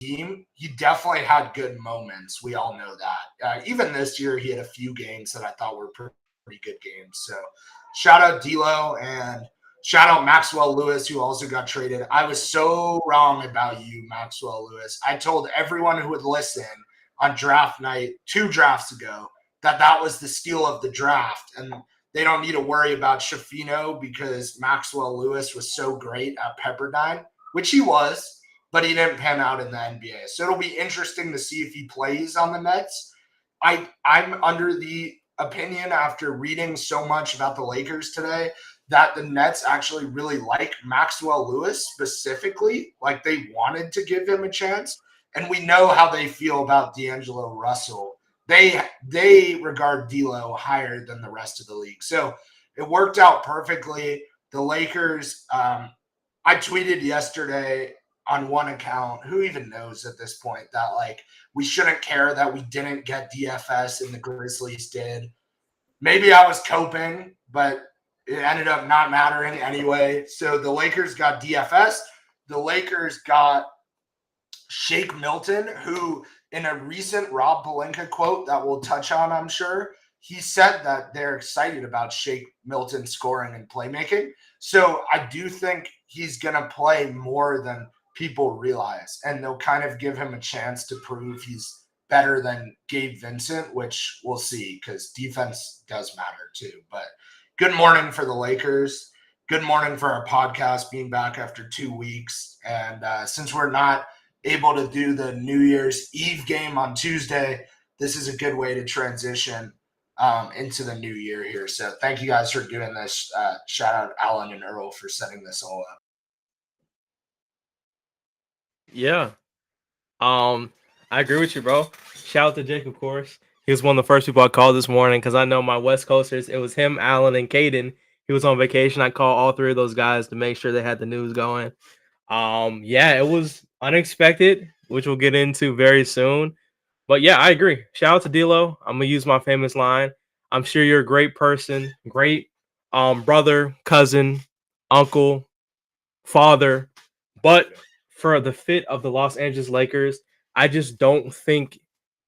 team, he definitely had good moments. We all know that. Even this year, he had a few games that I thought were pretty good games. So shout out D'Lo and shout out Maxwell Lewis, who also got traded. I was so wrong about you, Maxwell Lewis. I told everyone who would listen on draft night 2 drafts ago that was the steal of the draft. And they don't need to worry about Shafino because Maxwell Lewis was so great at Pepperdine, which he was, but he didn't pan out in the NBA. So it'll be interesting to see if he plays on the Nets. I'm under the opinion after reading so much about the Lakers today that the Nets actually really like Maxwell Lewis specifically. Like they wanted to give him a chance. And we know how they feel about D'Angelo Russell. They regard D'Lo higher than the rest of the league. So it worked out perfectly. The Lakers, I tweeted yesterday on one account, who even knows at this point, that like we shouldn't care that we didn't get DFS and the Grizzlies did. Maybe I was coping, but it ended up not mattering anyway. So the Lakers got DFS. The Lakers got Shake Milton, who in a recent Rob Pelinka quote that we'll touch on, I'm sure, he said that they're excited about Shake Milton scoring and playmaking. So I do think he's going to play more than people realize, and they'll kind of give him a chance to prove he's better than Gabe Vincent, which we'll see because defense does matter too. But good morning for the Lakers. Good morning for our podcast being back after 2 weeks. And since we're not able to do the New Year's Eve game on Tuesday, this is a good way to transition into the new year here. So thank you guys for doing this. Shout out Alan and Earl for setting this all up. Yeah. I agree with you, bro. Shout out to Jake, of course. He was one of the first people I called this morning because I know my West Coasters. It was him, Alan, and Caden. He was on vacation. I called all 3 of those guys to make sure they had the news going. Yeah, it was unexpected, which we'll get into very soon. But yeah, I agree. Shout out to D'Lo. I'm gonna use my famous line. I'm sure you're a great person, great brother, cousin, uncle, father. But for the fit of the Los Angeles Lakers, I just don't think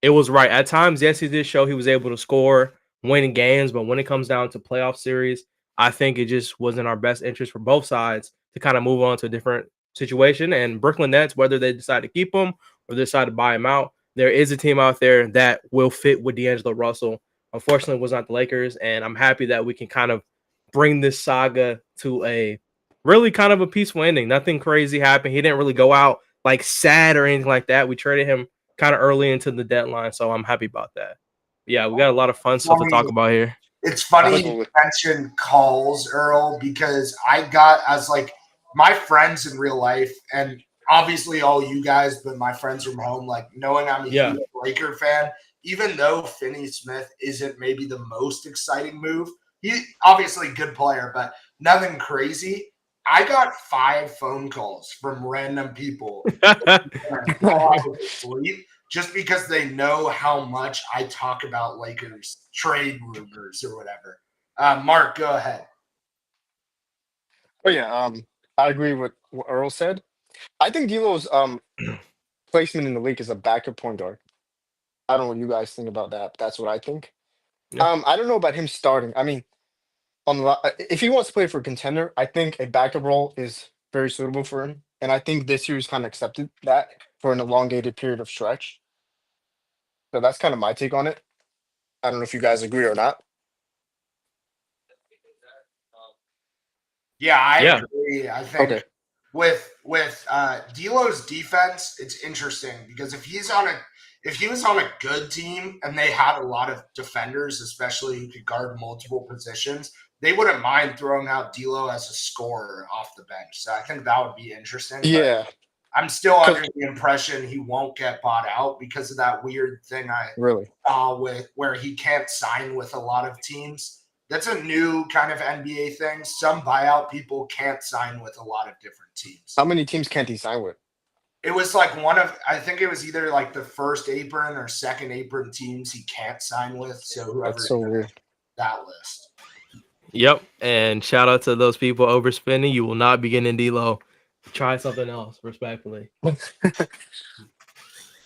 it was right. At times, yes, he did show he was able to score, winning games, but when it comes down to playoff series, I think it just wasn't in our best interest for both sides to kind of move on to a different situation. And Brooklyn Nets, whether they decide to keep him or they decide to buy him out, there is a team out there that will fit with D'Angelo Russell. Unfortunately, it was not the Lakers, and I'm happy that we can kind of bring this saga to a really kind of a peaceful ending. Nothing crazy happened. He didn't really go out like sad or anything like that. We traded him kind of early into the deadline, so I'm happy about that. Yeah, we got a lot of fun stuff to talk about here. It's funny you mentioned calls, Earl, because I got as like my friends in real life, and obviously all you guys, but my friends from home, like knowing I'm a huge Laker fan, even though Finney-Smith isn't maybe the most exciting move, he obviously a good player, but nothing crazy. I got 5 phone calls from random people just because they know how much I talk about Lakers trade rumors or whatever. Mark, go ahead. Oh yeah, I agree with what Earl said. I think D'Lo's placement in the league is a backup point guard. I don't know what you guys think about that. But that's what I think. Yeah. I don't know about him starting. I mean, if he wants to play for a contender, I think a backup role is very suitable for him. And I think this series kind of accepted that for an elongated period of stretch. So that's kind of my take on it. I don't know if you guys agree or not. Yeah, I agree. I think with D'Lo's defense, it's interesting because if he was on a good team and they had a lot of defenders, especially who could guard multiple positions, they wouldn't mind throwing out D'Lo as a scorer off the bench. So I think that would be interesting. Yeah. But I'm still under the impression he won't get bought out because of that weird thing I saw with where he can't sign with a lot of teams. That's a new kind of NBA thing. Some buyout people can't sign with a lot of different teams. How many teams can't he sign with? It was like I think it was either like the first apron or second apron teams he can't sign with. So whoever's that list. Yep. And shout out to those people overspending. You will not be getting D'Lo. Try something else, respectfully.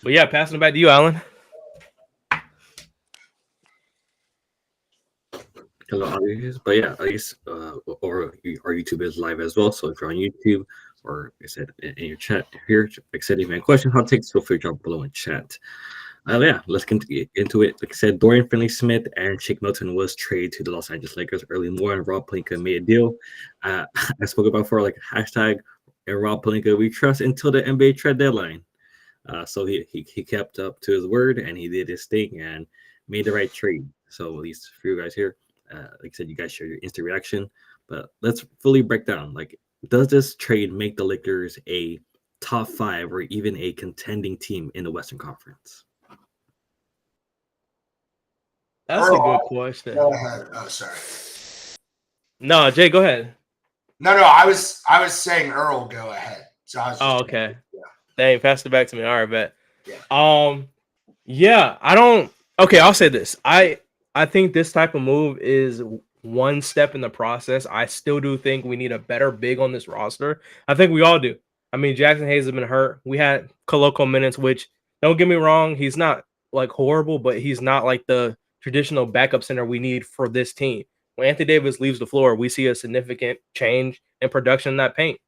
But yeah, passing it back to you, Alan. Hello, audience. But yeah, at least our YouTube is live as well. So if you're on YouTube or like I said in your chat here, like I said, if you have questions, hot takes, feel free to drop below in chat. Yeah, let's get into it. Like I said, Dorian Finney-Smith and Shake Milton was traded to the Los Angeles Lakers early morning. Rob Pelinka made a deal. I spoke about before, like hashtag and Rob Pelinka we trust until the NBA trade deadline. So he kept up to his word and he did his thing and made the right trade. So at least for you guys here, like I said, you guys share your instant reaction. But let's fully break down. Like, does this trade make the Lakers a top 5 or even a contending team in the Western Conference? That's a good question. Go ahead. Oh, sorry. No, Jay, go ahead. No, I was saying Earl, go ahead. So I was just okay. Yeah. Dang, pass it back to me. All right, bet. Yeah. Yeah, I don't. Okay, I'll say this. I think this type of move is one step in the process. I still do think we need a better big on this roster. I think we all do. I mean, Jackson Hayes has been hurt. We had Koloko minutes, which don't get me wrong, he's not like horrible, but he's not like the traditional backup center we need for this team. When Anthony Davis leaves the floor, we see a significant change in production in that paint.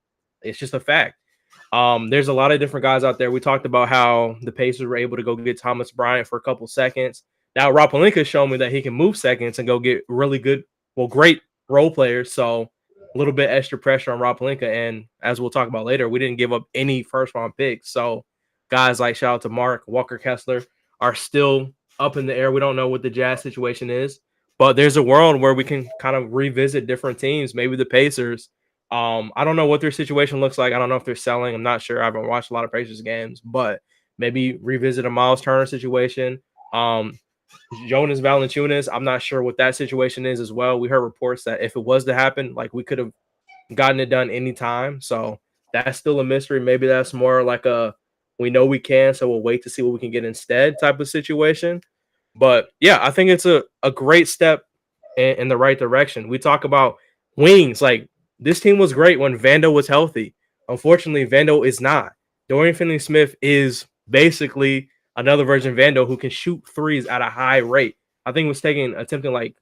It's just a fact. There's a lot of different guys out there. We talked about how the Pacers were able to go get Thomas Bryant for a couple seconds. Now, Rob Pelinka showed me that he can move seconds and go get really good, great role players. So a little bit extra pressure on Rob Pelinka. And as we'll talk about later, we didn't give up any first-round picks. So guys like shout out to Mark, Walker Kessler are still up in the air. We don't know what the Jazz situation is, but there's a world where we can kind of revisit different teams, maybe the Pacers. I don't know what their situation looks like. I don't know if they're selling. I'm not sure. I haven't watched a lot of Pacers games, but maybe revisit a Miles Turner situation. Jonas Valanciunas, I'm not sure what that situation is as well. We heard reports that if it was to happen, like we could have gotten it done anytime. So that's still a mystery. Maybe that's more like a we know we can, so we'll wait to see what we can get instead type of situation. But yeah, I think it's a great step in the right direction. We talk about wings. Like this team was great when Vando was healthy. Unfortunately, Vando is not. Dorian Finney-Smith is basically another version of Vando who can shoot threes at a high rate. I think it was attempting like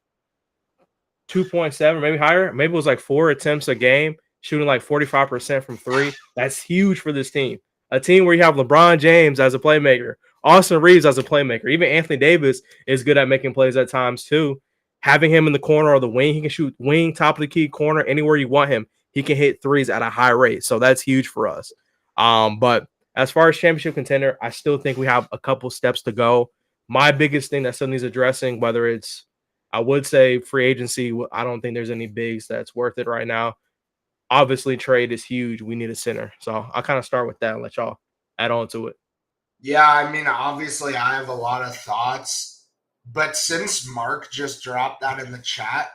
2.7, maybe higher. Maybe it was like 4 attempts a game, shooting like 45% from three. That's huge for this team. A team where you have LeBron James as a playmaker, Austin Reeves as a playmaker. Even Anthony Davis is good at making plays at times too. Having him in the corner or the wing, he can shoot wing, top of the key, corner, anywhere you want him. He can hit threes at a high rate. So that's huge for us. But as far as championship contender, I still think we have a couple steps to go. My biggest thing that still needs addressing, whether it's, I would say free agency, I don't think there's any bigs that's worth it right now. Obviously, trade is huge. We need a center. So I'll kind of start with that and let y'all add on to it. Yeah, I mean, obviously I have a lot of thoughts, but since Mark just dropped that in the chat,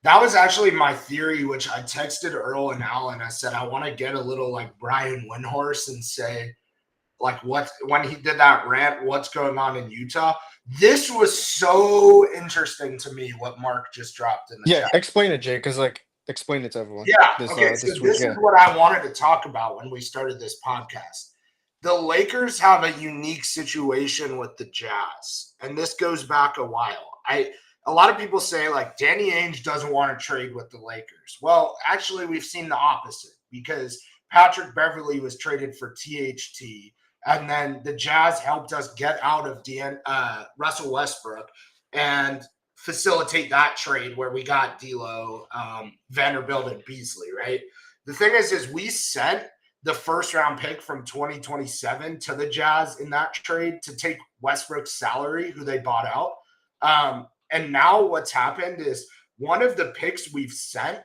that was actually my theory, which I texted Earl and Alan. I said, I want to get a little like Brian Windhorst and say, like, what when he did that rant, what's going on in Utah? This was so interesting to me what Mark just dropped in the chat. Explain it, Jay, because explain it to everyone. Yeah, this is what I wanted to talk about when we started this podcast. The Lakers have a unique situation with the Jazz, and this goes back a while. A lot of people say, like, Danny Ainge doesn't want to trade with the Lakers. Well, actually, we've seen the opposite because Patrick Beverley was traded for THT, and then the Jazz helped us get out of Russell Westbrook and facilitate that trade where we got D'Lo, Vanderbilt, and Beasley, right? The thing is we sent the first-round pick from 2027 to the Jazz in that trade to take Westbrook's salary, who they bought out. And now what's happened is one of the picks we've sent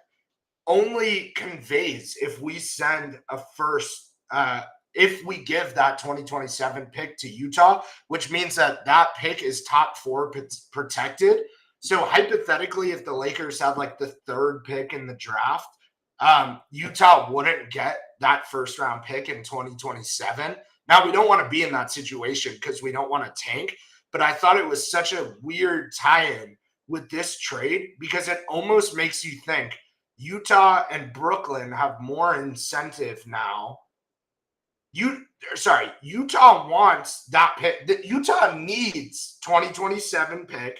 only conveys if we send a first if we give that 2027 pick to Utah, which means that pick is top 4 protected. So hypothetically, if the Lakers have like the 3rd pick in the draft, Utah wouldn't get that first round pick in 2027. Now, we don't want to be in that situation because we don't want to tank, but I thought it was such a weird tie-in with this trade because it almost makes you think Utah and Brooklyn have more incentive now. Utah wants that pick. Utah needs 2027 pick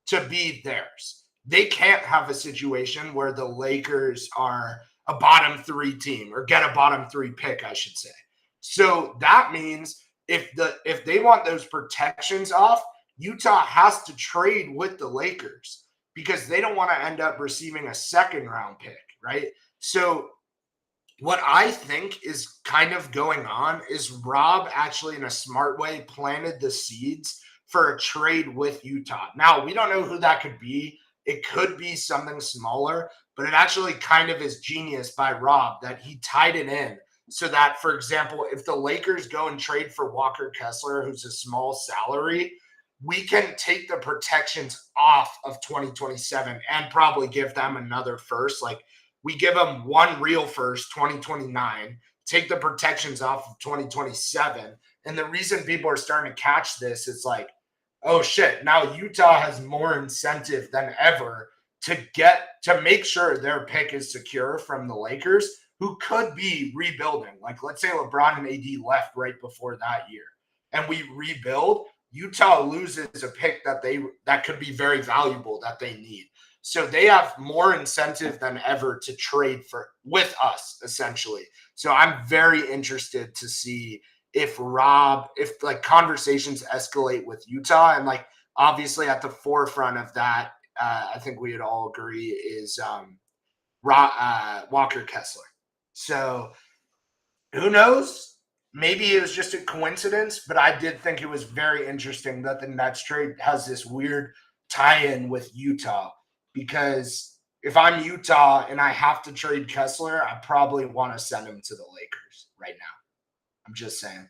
to be theirs. They can't have a situation where the Lakers are a bottom 3 team or get a bottom 3 pick, I should say. So that means if they want those protections off, Utah has to trade with the Lakers because they don't want to end up receiving a second round pick, right? So what I think is kind of going on is Rob actually in a smart way planted the seeds for a trade with Utah. Now, we don't know who that could be. It could be something smaller, but it actually kind of is genius by Rob that he tied it in so that, for example, if the Lakers go and trade for Walker Kessler, who's a small salary, we can take the protections off of 2027 and probably give them another first. Like we give them one real first, 2029, take the protections off of 2027. And the reason people are starting to catch this is like, oh shit, now Utah has more incentive than ever to make sure their pick is secure from the Lakers, who could be rebuilding. Like let's say LeBron and AD left right before that year and we rebuild, Utah loses a pick that could be very valuable that they need. So they have more incentive than ever to trade with us, essentially. So I'm very interested to see if like conversations escalate with Utah, and like obviously at the forefront of that, I think we would all agree is Walker Kessler. So who knows? Maybe it was just a coincidence, but I did think it was very interesting that the Nets trade has this weird tie-in with Utah, because if I'm Utah and I have to trade Kessler, I probably want to send him to the Lakers right now. I'm just saying.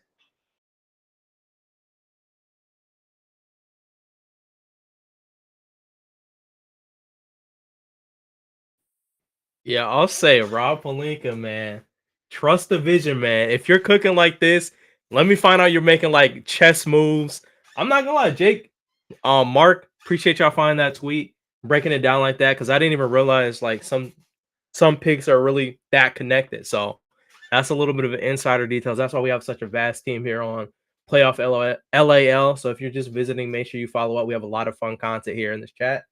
Yeah, I'll say Rob Pelinka, man. Trust the vision, man. If you're cooking like this, let me find out you're making like chess moves. I'm not gonna lie, Jake. Mark, appreciate y'all finding that tweet, breaking it down like that, because I didn't even realize like some picks are really that connected. So that's a little bit of an insider details. That's why we have such a vast team here on Playoff LAL. So if you're just visiting, make sure you follow up. We have a lot of fun content here in this chat.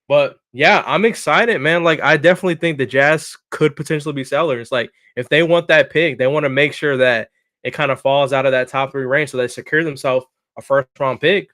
But yeah, I'm excited, man. Like I definitely think the Jazz could potentially be sellers. Like if they want that pick, they want to make sure that it kind of falls out of that top 3 range so they secure themselves a first round pick.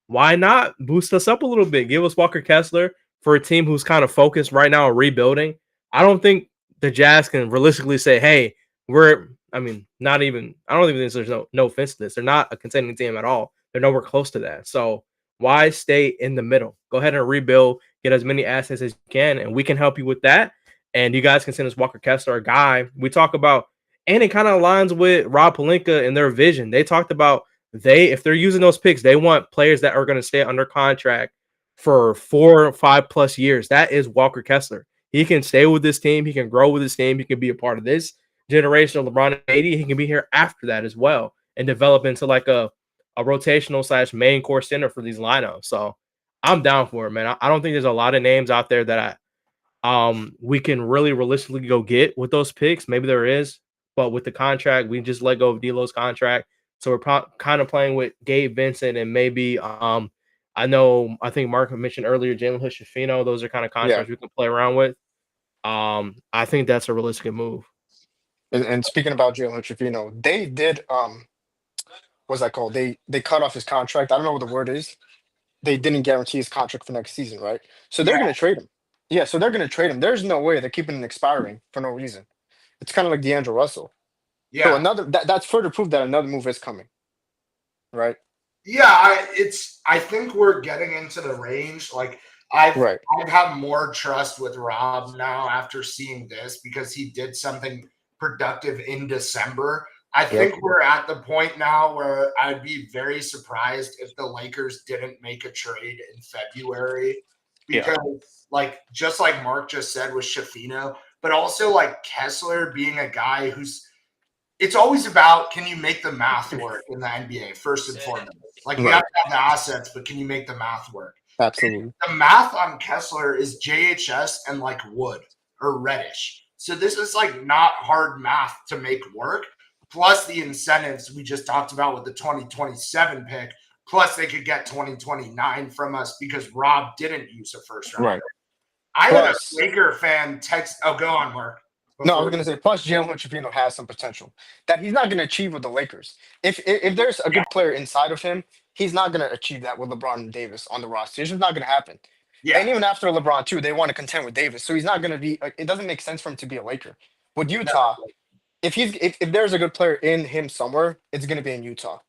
Why not boost us up a little bit? Give us Walker Kessler for a team who's kind of focused right now on rebuilding. I don't think the Jazz can realistically say, hey, I don't even think there's no offense to this. They're not a contending team at all. They're nowhere close to that. So why stay in the middle? Go ahead and rebuild, get as many assets as you can, and we can help you with that. And you guys can send us Walker Kessler, a guy we talk about, and it kind of aligns with Rob Pelinka and their vision. They talked about if they're using those picks, they want players that are going to stay under contract for 4 or 5 plus years. That is Walker Kessler. He can stay with this team. He can grow with this team. He can be a part of this generation of LeBron and AD. He can be here after that as well and develop into like a rotational / main core center for these lineups. So I'm down for it, man. I don't think there's a lot of names out there that we can really realistically go get with those picks. Maybe there is, but with the contract, we just let go of D'Lo's contract. So we're kind of playing with Gabe Vincent and maybe I think Mark mentioned earlier Jalen Hood-Schifino. Those are kind of contracts we can play around with. I think that's a realistic move. And speaking about Jalen Hood-Schifino, they did what's that called? They cut off his contract. I don't know what the word is. They didn't guarantee his contract for next season, right? So they're going to trade him. Yeah, so they're going to trade him. There's no way they're keeping him expiring for no reason. It's kind of like D'Angelo Russell. Yeah. So that's further proof that another move is coming, right? Yeah, I think we're getting into the range. Like I have more trust with Rob now after seeing this because he did something productive in December. I think we're at the point now where I'd be very surprised if the Lakers didn't make a trade in February because like just like Mark just said with Schifino, but also like Kessler being a guy it's always about, can you make the math work in the NBA first and foremost? Like you have to have the assets, but can you make the math work? Absolutely. The math on Kessler is JHS and like Wood or Reddish. So this is like not hard math to make work. plus the incentives we just talked about with the 2027 pick, plus they could get 2029 from us because Rob didn't use a first round. Right. I had a Plus- Laker fan text. Oh, go on, Mark. No, I was going to say, plus Jalen Trevino has some potential that he's not going to achieve with the Lakers. If there's a good player inside of him, he's not going to achieve that with LeBron and Davis on the roster. It's just not going to happen. Yeah. And even after LeBron, too, they want to contend with Davis. So he's not going to be – it doesn't make sense for him to be a Laker. With Utah, if there's a good player in him somewhere, it's going to be in Utah.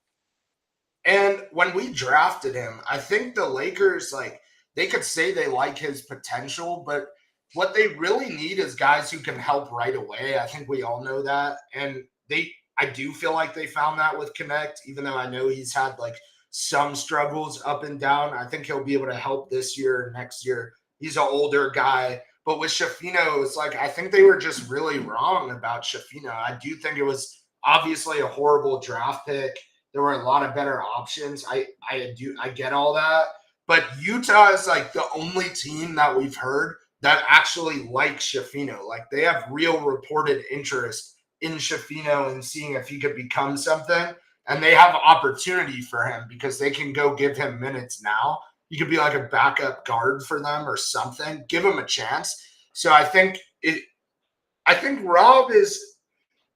And when we drafted him, I think the Lakers, like, they could say they like his potential, but what they really need is guys who can help right away. I think we all know that. And I do feel like they found that with Connect, even though I know he's had like some struggles up and down. I think he'll be able to help this year, next year. He's an older guy. But with Shafino, it's like, I think they were just really wrong about Shafino. I do think it was obviously a horrible draft pick. There were a lot of better options. I get all that. But Utah is like the only team that we've heard that actually like Shafino. Like they have real reported interest in Shafino and seeing if he could become something. And they have opportunity for him because they can go give him minutes now. He could be like a backup guard for them or something. Give him a chance. So I think Rob is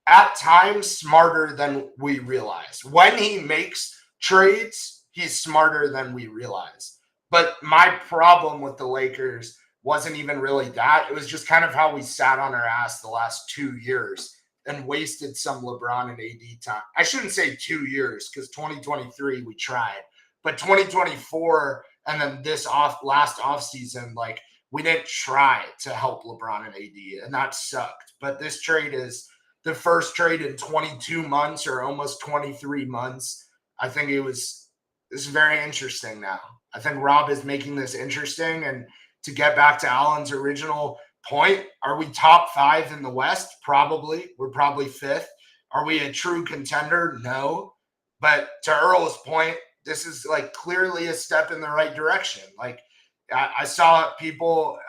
at times smarter than we realize. When he makes trades, he's smarter than we realize. But my problem with the Lakers wasn't even really that. It was just kind of how we sat on our ass the last 2 years and wasted some LeBron and AD time. I shouldn't say 2 years because 2023 we tried, but 2024 and then this last offseason, like we didn't try to help LeBron and AD, and that sucked. But this trade is the first trade in 22 months or almost 23 months. I think this is very interesting now. I think Rob is making this interesting. And to get back to Alan's original point, are we top 5 in the West? Probably. We're probably 5th. Are we a true contender? No. But to Earl's point, this is like clearly a step in the right direction. Like I saw people,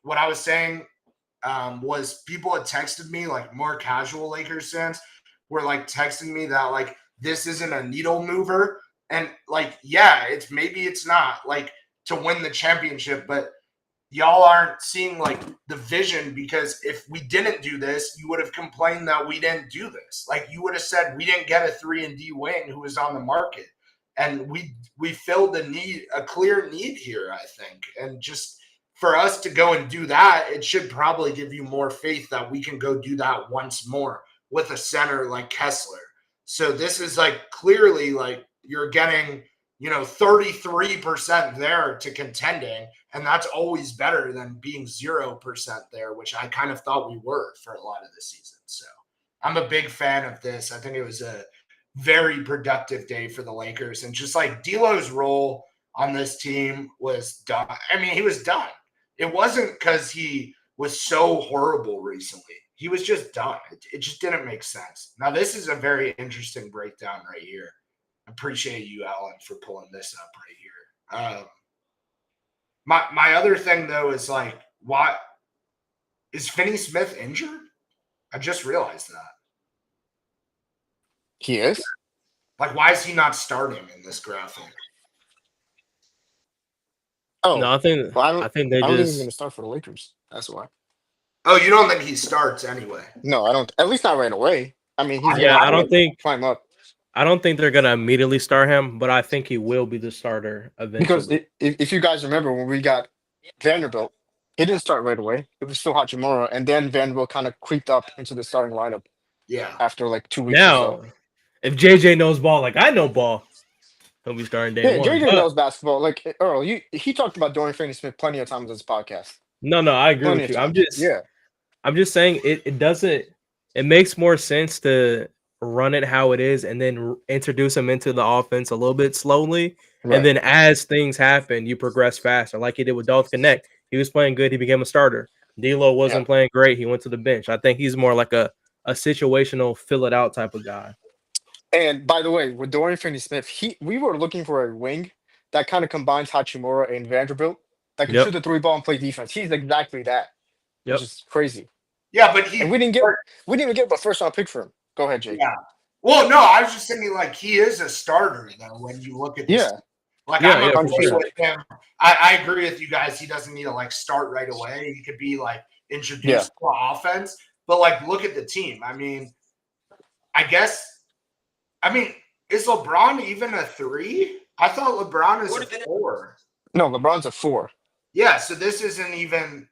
what I was saying was people had texted me, like more casual Lakers fans were like texting me that like this isn't a needle mover. And like, yeah, maybe it's not like to win the championship, but y'all aren't seeing like the vision, because if we didn't do this, you would have complained that we didn't do this. Like you would have said we didn't get a 3-and-D wing who was on the market. And we filled a clear need here, I think. And just for us to go and do that, it should probably give you more faith that we can go do that once more with a center like Kessler. So this is like clearly like you're getting, 33% there to contending. And that's always better than being 0% there, which I kind of thought we were for a lot of the season. So I'm a big fan of this. I think it was a very productive day for the Lakers. And just like D'Lo's role on this team was done. I mean, he was done. It wasn't because he was so horrible recently. He was just done. It just didn't make sense. Now, this is a very interesting breakdown right here. I appreciate you, Alan, for pulling this up right here. My other thing, though, is like, why is Finney-Smith injured? I just realized that. He is? Like, why is he not starting in this graphic? Oh, No, I think well, I think they I don't think he's just going to start for the Lakers. That's why. Oh, you don't think he starts anyway? No, I don't. At least not right away. I mean, he's yeah. gonna I don't think climb up they're gonna immediately start him, but I think he will be the starter eventually. because if you guys remember when we got Vanderbilt, he didn't start right away. It was still Hachimura, and then Vanderbilt kind of creeped up into the starting lineup Yeah. after like 2 weeks. Now, if JJ knows ball like I know ball, he'll be starting day Yeah, one. JJ But- knows basketball. Like Earl, he talked about Dorian Finney-Smith plenty of times on this podcast. No, I agree Plenty with of you. times. I'm just saying it doesn't. It makes more sense to run it how it is and then introduce him into the offense a little bit slowly, Right. and then as things happen, you progress faster, like he did with Dolph Connect. He was playing good, he became a starter. D'Lo wasn't playing great, he went to the bench. I think he's more like a situational fill it out type of guy. And by the way, with Dorian Finney-Smith, we were looking for a wing that kind of combines Hachimura and Vanderbilt that can shoot the 3-ball and play defense. He's exactly that, which is crazy. Yeah, but And we didn't get a first round pick for him. Go ahead, Jake. Yeah. Well, no, I was just thinking like he is a starter though. When you look at this, Yeah. like Yeah, I'm yeah, for okay sure. with him. I agree with you guys. He doesn't need to like start right away. He could be like introduced to offense, but like look at the team. I mean, is LeBron even a 3? I thought LeBron is a 4. No, LeBron's a 4. Yeah, so this isn't even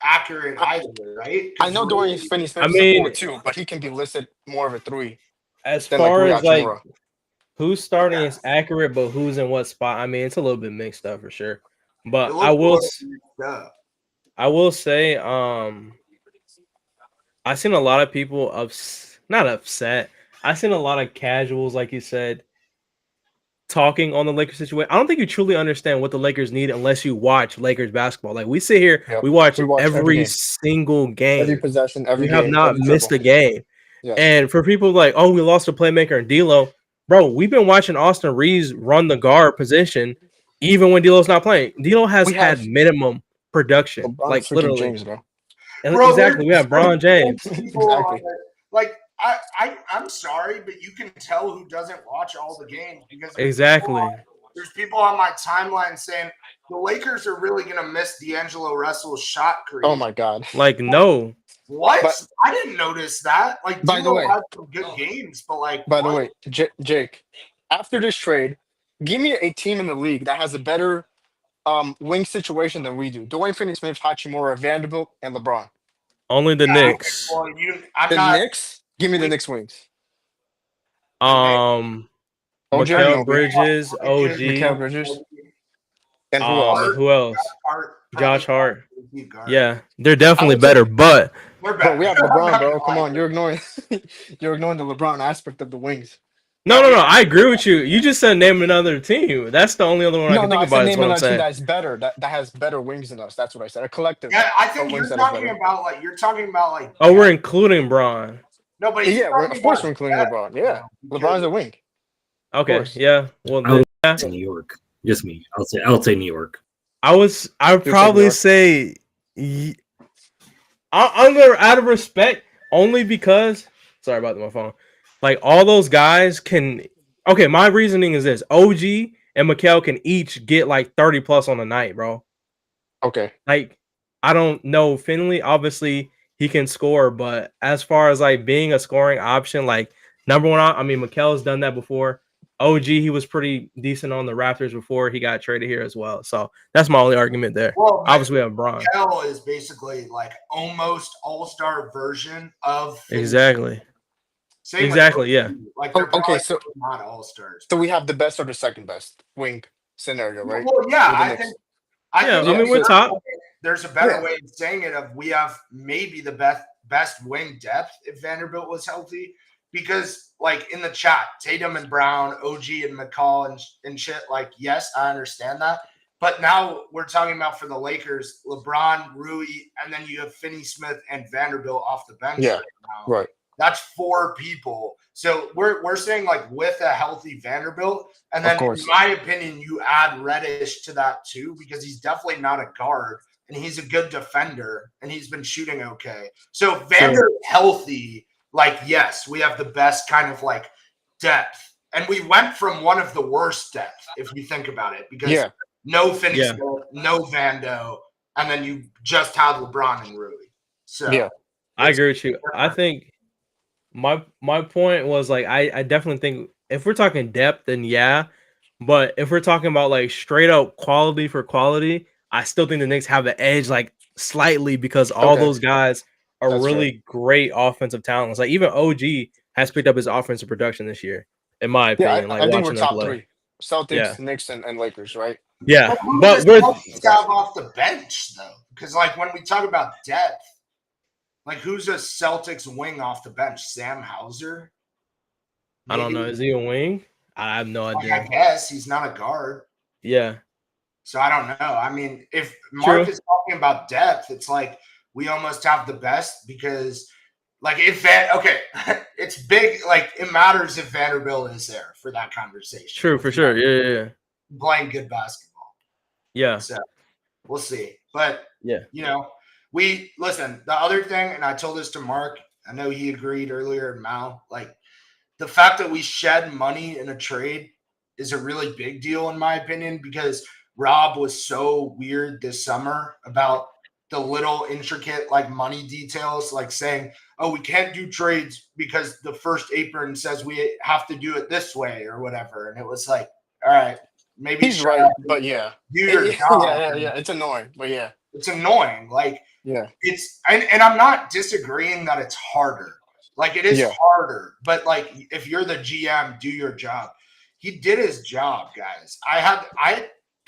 accurate either, right? I know Dorian Finney-Smith is a 4 too, but he can be listed more of a 3. As than far Rui as like Hachimura. who's starting is accurate, but who's in what spot? I mean, it's a little bit mixed up for sure. But It I will looks mixed up. say, I've seen a lot of people not upset. I've seen a lot of casuals, like you said, talking on the Lakers situation. I don't think you truly understand what the Lakers need unless you watch Lakers basketball. Like we sit here, we watch every single game, every possession, every we game. have not missed a game. Yeah. And for people like, oh, we lost a playmaker in D'Lo, bro, we've been watching Austin Reeves run the guard position even when D'Lo's not playing. D'Lo has had minimum production, LeBron like literally. James, bro. Exactly, we have LeBron James. Exactly. Like I'm sorry, but you can tell who doesn't watch all the games because there's people on my timeline saying the Lakers are really gonna miss D'Angelo Russell's shot creation. Oh my god! Like no. What? I didn't notice that. Like, by the way, had some good games, but like, by the way, Jake, after this trade, give me a team in the league that has a better wing situation than we do. Dorian Finney-Smith, Hachimura, Vanderbilt, and LeBron. Only the Knicks. Well, Knicks? Give me the Knicks wings. Mikal Bridges, OG. Mikal Bridges. And who else? Josh Hart. Yeah, they're definitely better, but we have LeBron, bro. Come on, you're ignoring the LeBron aspect of the wings. No. I agree with you. You just said name another team. That's the only other one I can think about. Name another team that's better. That has better wings than us. That's what I said. A collective. Yeah, I think you're talking about like. Oh, we're including Bron. No, but of course we're including LeBron. Yeah, LeBron's a wing. Okay. Yeah. Well, New York. Just me. I'll say New York. I would probably say. Out of respect, only because. Sorry about my phone. Like all those guys can. Okay, my reasoning is this: OG and Mikal can each get like 30 plus on a night, bro. Okay. Like I don't know Finley. Obviously, he can score, but as far as like being a scoring option, like number one, I mean, Mikal's done that before. OG, he was pretty decent on the Raptors before he got traded here as well. So that's my only argument there. Well, obviously, we have Bron. Mikal is basically like almost all-star version of Finley. Exactly. Yeah. Like okay, so not all-stars. So we have the best or the second best wing scenario, right? Well, yeah, I think we're top. There's a better way of saying it. We have maybe the best wing depth if Vanderbilt was healthy. Because, like, in the chat, Tatum and Brown, OG and McCall and shit, like, yes, I understand that. But now we're talking about for the Lakers, LeBron, Rui, and then you have Finney-Smith and Vanderbilt off the bench right now. Right. That's 4 people. So we're saying, like, with a healthy Vanderbilt, and then, in my opinion, you add Reddish to that, too, because he's definitely not a guard, and he's a good defender, and he's been shooting okay. So Vanderbilt healthy – like, yes, we have the best kind of like depth. And we went from one of the worst depth, if you think about it, because no Finney-Smith, no Vando, and then you just had LeBron and Rui. So I agree with you. I think my point was like I definitely think if we're talking depth, then but if we're talking about like straight up quality for quality, I still think the Knicks have the edge like slightly because all those guys are really great offensive talents. Like even OG has picked up his offensive production this year, in my opinion. I think we're top 3: Celtics, Knicks, and Lakers, right? Yeah, but we're off the bench though, because like when we talk about depth, like who's a Celtics wing off the bench? Sam Hauser? Maybe? I don't know. Is he a wing? I have no idea. I guess he's not a guard. Yeah. So I don't know. I mean, if Mark is talking about depth, it's like. We almost have the best because, like, it's big. Like, it matters if Vanderbilt is there for that conversation. True, for sure. Yeah. Playing good basketball. Yeah. So, we'll see. But, you know, listen, the other thing, and I told this to Mark I know he agreed earlier, Mal. Like, the fact that we shed money in a trade is a really big deal, in my opinion, because Rob was so weird this summer about the little intricate like money details, like saying, oh, we can't do trades because the first apron says we have to do it this way or whatever. And it was like, all right, maybe He's right, but yeah. do your job. Yeah. It's annoying, but yeah. It's annoying. Like, yeah. It's and I'm not disagreeing that it's harder. Like, it is harder, but like, if you're the GM, do your job. He did his job, guys.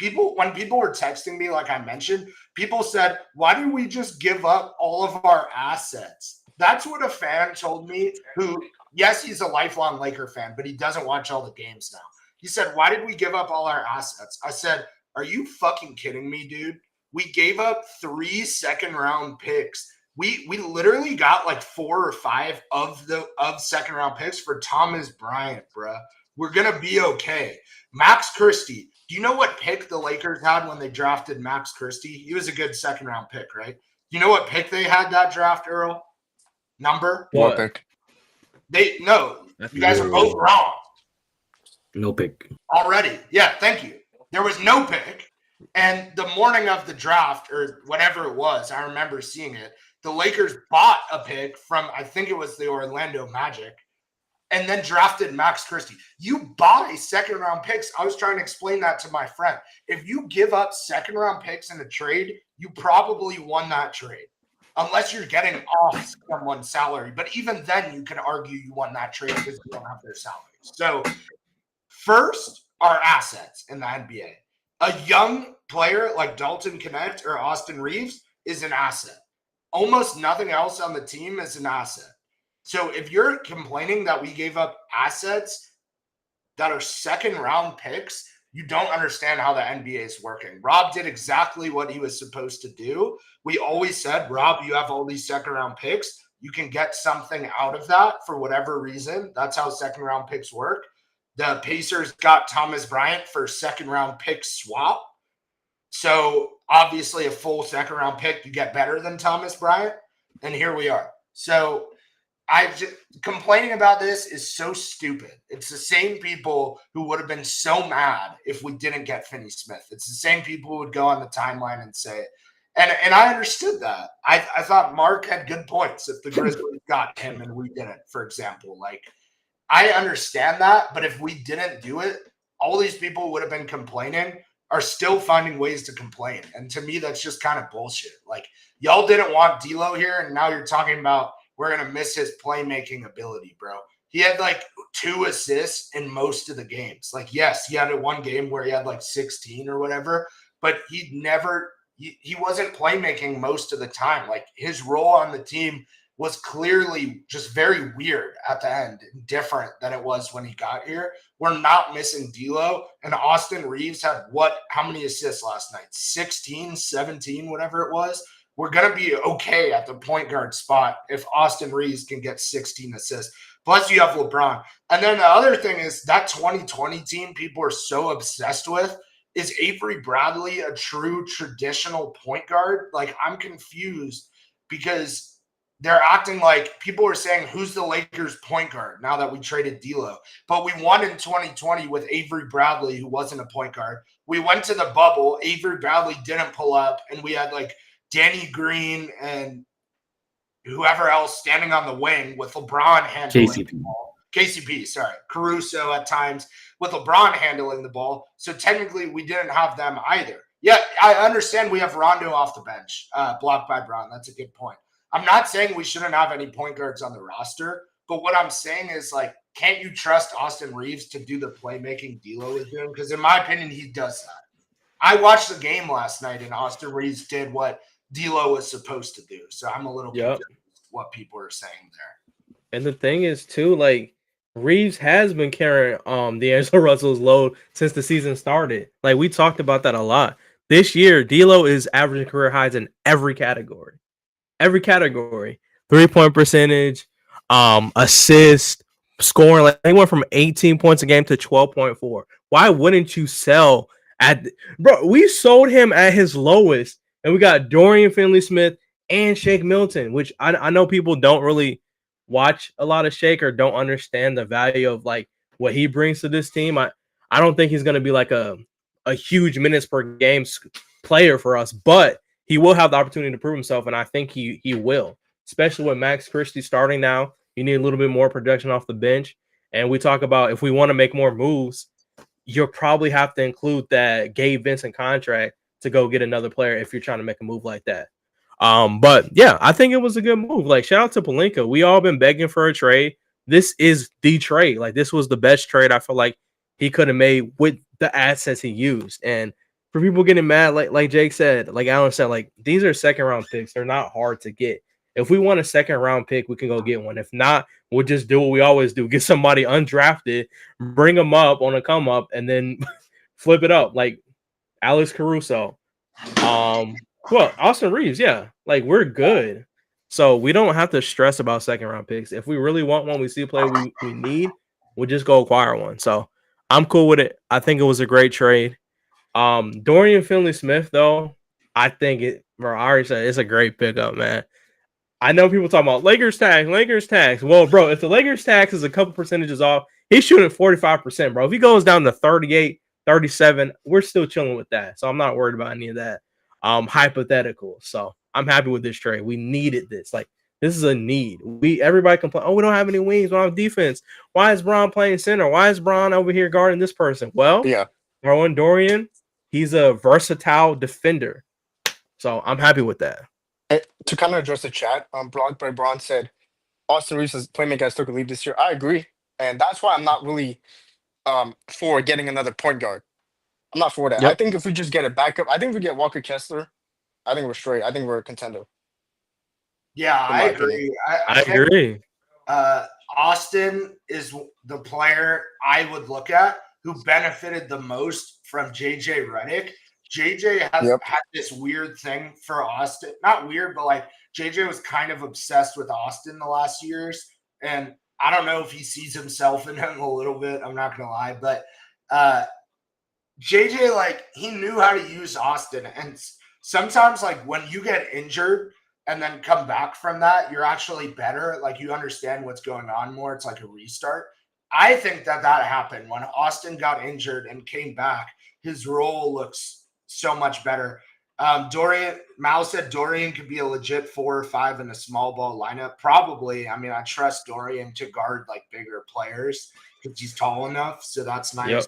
When people were texting me, like I mentioned, people said, why did we just give up all of our assets? That's what a fan told me who, yes, he's a lifelong Laker fan, but he doesn't watch all the games now. He said, why did we give up all our assets? I said, are you fucking kidding me, dude? We gave up 3 second-round picks. We literally got like 4 or 5 of second-round picks for Thomas Bryant, bruh. We're going to be okay. Max Christie. Do you know what pick the Lakers had when they drafted Max Christie? He was a good second-round pick, right? Do you know what pick they had that draft, Earl? Number? What pick? You guys are both wrong. No pick. Already. Yeah, thank you. There was no pick. And the morning of the draft, or whatever it was, I remember seeing it, the Lakers bought a pick from, I think it was the Orlando Magic, and then drafted Max Christie. You buy second-round picks. I was trying to explain that to my friend. If you give up second-round picks in a trade, you probably won that trade, unless you're getting off someone's salary. But even then, you can argue you won that trade because you don't have their salaries. So first, our assets in the NBA. A young player like Dalton Knecht or Austin Reeves is an asset. Almost nothing else on the team is an asset. So if you're complaining that we gave up assets that are second-round picks, you don't understand how the NBA is working. Rob did exactly what he was supposed to do. We always said, Rob, you have all these second-round picks. You can get something out of that for whatever reason. That's how second-round picks work. The Pacers got Thomas Bryant for second-round pick swap. So obviously a full second-round pick, you get better than Thomas Bryant. And here we are. So complaining about this is so stupid. It's the same people who would have been so mad if we didn't get Finney-Smith. It's the same people who would go on the timeline and say it. And I understood that. I thought Mark had good points if the Grizzlies got him and we didn't, for example. Like, I understand that, but if we didn't do it, all these people who would have been complaining are still finding ways to complain. And to me, that's just kind of bullshit. Like, y'all didn't want D'Lo here, and now you're talking about we're going to miss his playmaking ability, bro. He had like 2 assists in most of the games. Like, yes, he had one game where he had like 16 or whatever, but he wasn't playmaking most of the time. Like, his role on the team was clearly just very weird at the end, different than it was when he got here. We're not missing D'Lo, and Austin Reeves had how many assists last night? 16, 17, whatever it was. We're going to be okay at the point guard spot if Austin Reeves can get 16 assists. Plus, you have LeBron. And then the other thing is that 2020 team people are so obsessed with. Is Avery Bradley a true traditional point guard? Like, I'm confused because they're acting like people are saying, who's the Lakers point guard now that we traded D'Lo? But we won in 2020 with Avery Bradley, who wasn't a point guard. We went to the bubble. Avery Bradley didn't pull up, and we had like Danny Green and whoever else standing on the wing with LeBron handling the ball. KCP, sorry. Caruso at times with LeBron handling the ball. So technically we didn't have them either. Yeah, I understand we have Rondo off the bench, blocked by Brown. That's a good point. I'm not saying we shouldn't have any point guards on the roster, but what I'm saying is, like, can't you trust Austin Reeves to do the playmaking D'Lo is doing? Because in my opinion, he does that. I watched the game last night, and Austin Reeves did what D'Lo was supposed to do. So I'm a little confused what people are saying there. And the thing is, too, like, Reeves has been carrying D'Angelo Russell's load since the season started. Like, we talked about that a lot. This year, D'Lo is averaging career highs in every category. Every category. 3-point percentage, assist, scoring. Like, they went from 18 points a game to 12.4. Why wouldn't you sell bro, we sold him at his lowest, and we got Dorian Finney-Smith and Shake Milton, which I know people don't really watch a lot of Shake or don't understand the value of like what he brings to this team, I don't think he's going to be like a huge minutes per game player for us, but he will have the opportunity to prove himself, and I think he will, especially with Max Christie starting now. You need a little bit more production off the bench, and we talk about if we want to make more moves, you'll probably have to include that Gabe Vincent contract to go get another player if you're trying to make a move like that. But yeah, I think it was a good move. Like, shout out to Pelinka. We all been begging for a trade. This is the trade. Like, this was the best trade I feel like he could have made with the assets he used. And for people getting mad, like Jake said, like Alan said, like, these are second round picks. They're not hard to get. If we want a second round pick, we can go get one. If not, we'll just do what we always do: get somebody undrafted, bring them up on a come up, and then flip it up like Alex Caruso. Well, Austin Reeves, yeah, like we're good. So we don't have to stress about second round picks. If we really want one, we see a player we need, we'll just go acquire one. So I'm cool with it. I think it was a great trade. Dorian Finney-Smith, though, I think I already said it's a great pickup, man. I know people talking about Lakers tax. Well, bro, if the Lakers tax is a couple percentages off, he's shooting 45%, bro. If he goes down to 38, 37, we're still chilling with that. So I'm not worried about any of that. Hypothetical. So I'm happy with this trade. We needed this. Like, this is a need. Everybody complain, oh, we don't have any wings, we don't have defense. Why is Bron playing center? Why is Bron over here guarding this person? Well, Yeah. throwing Dorian, he's a versatile defender. So I'm happy with that. And to kind of address the chat, Blocked by Braun said Austin Reeves' playmaker has took a lead this year. I agree, and that's why I'm not really for getting another point guard. I'm not for that. I Yep. think if we just get a backup, I think if we get Walker Kessler, I think we're straight. I think we're a contender. Yeah, in I my agree. I think, agree. Austin is the player I would look at who benefited the most from JJ Redick. JJ has Yep. had this weird thing for Austin. Not weird, but like JJ was kind of obsessed with Austin the last years. And I don't know if he sees himself in him a little bit. I'm not going to lie. But JJ, like, he knew how to use Austin. And sometimes, like, when you get injured and then come back from that, you're actually better. Like, you understand what's going on more. It's like a restart. I think that happened when Austin got injured and came back. His role looks so much better. Mal said Dorian could be a legit 4 or 5 in a small ball lineup. Probably. I mean, I trust Dorian to guard like bigger players because he's tall enough. So that's nice. Yep.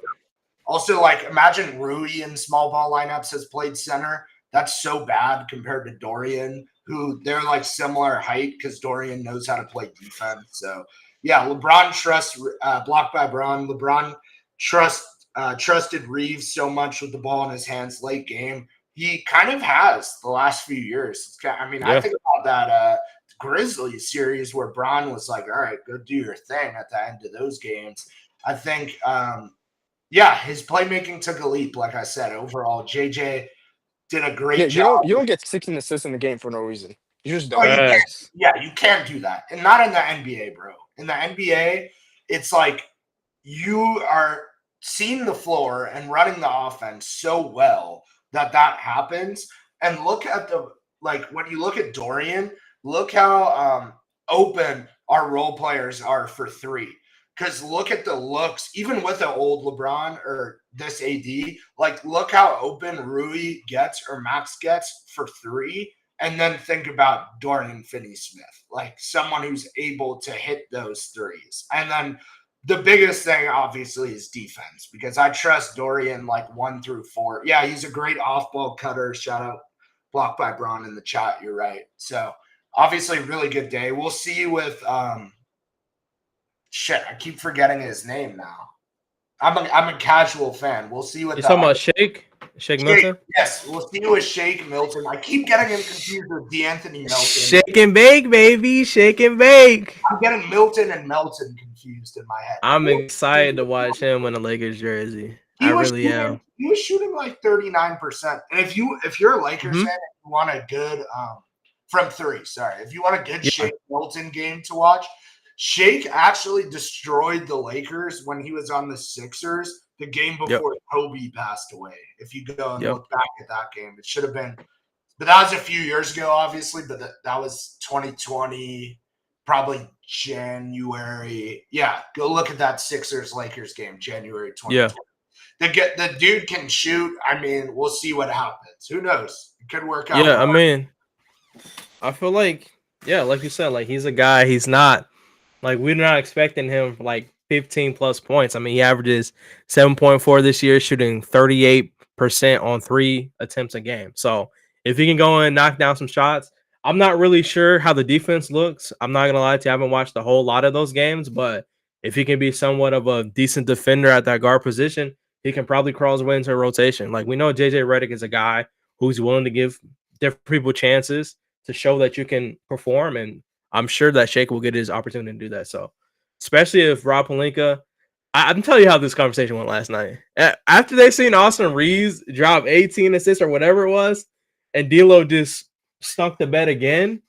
Also, like, imagine Rui in small ball lineups has played center. That's so bad compared to Dorian, who they're like similar height because Dorian knows how to play defense. So yeah, LeBron trusts blocked by Braun. LeBron trusted Reeves so much with the ball in his hands late game. He kind of has the last few years. I mean, I think about that Grizzlies series where Braun was like, all right, go do your thing at the end of those games. I think, his playmaking took a leap, like I said. Overall, JJ did a great job. You don't get 16 assists in the game for no reason. You just don't. You can't do that. And not in the NBA, bro. In the NBA, it's like you are seeing the floor and running the offense so well that happens. And look at when you look at Dorian, look how open our role players are for three. Because look at the looks, even with the old LeBron or this AD, like, look how open Rui gets or Max gets for three. And then think about Dorian Finney-Smith, like someone who's able to hit those threes. And then the biggest thing, obviously, is defense, because I trust Dorian like 1 through 4. Yeah, he's a great off-ball cutter. Shout out Blocked by Braun in the chat. You're right. So obviously, really good day. We'll see you with I keep forgetting his name now. I'm a casual fan. We'll see what you're talking about. Shake Milton? Yes, we'll see you with Shake Milton. I keep getting him confused with DeAnthony Melton. Shake and bake, baby. Shake and bake. I'm getting Milton and Melton confused in my head. I'm excited to watch him in a Lakers jersey. I really am. He was shooting like 39%. And if you're a Lakers fan and you want a good from 3, if you want a good Shake Milton game to watch, Shake actually destroyed the Lakers when he was on the Sixers the game before Kobe passed away. If you go and look back at that game, it should have been – but that was a few years ago, obviously, but that was 2020, probably January. Yeah, go look at that Sixers-Lakers game, January 2020. Yeah. The dude can shoot. I mean, we'll see what happens. Who knows? It could work out. Yeah, well. I mean, I feel like, yeah, like you said, like he's a guy. He's not like we're not expecting him for like 15 plus points. I mean, he averages 7.4 this year, shooting 38% on 3 attempts a game. So if he can go and knock down some shots, I'm not really sure how the defense looks. I'm not gonna lie to you, I haven't watched a whole lot of those games, but if he can be somewhat of a decent defender at that guard position, he can probably crawl his way into a rotation. Like we know JJ Redick is a guy who's willing to give different people chances to show that you can perform, and I'm sure that Shake will get his opportunity to do that. So, especially if Rob Pelinka, I can tell you how this conversation went last night. After they seen Austin Reeves drop 18 assists or whatever it was, and D'Lo just stunk the bed again,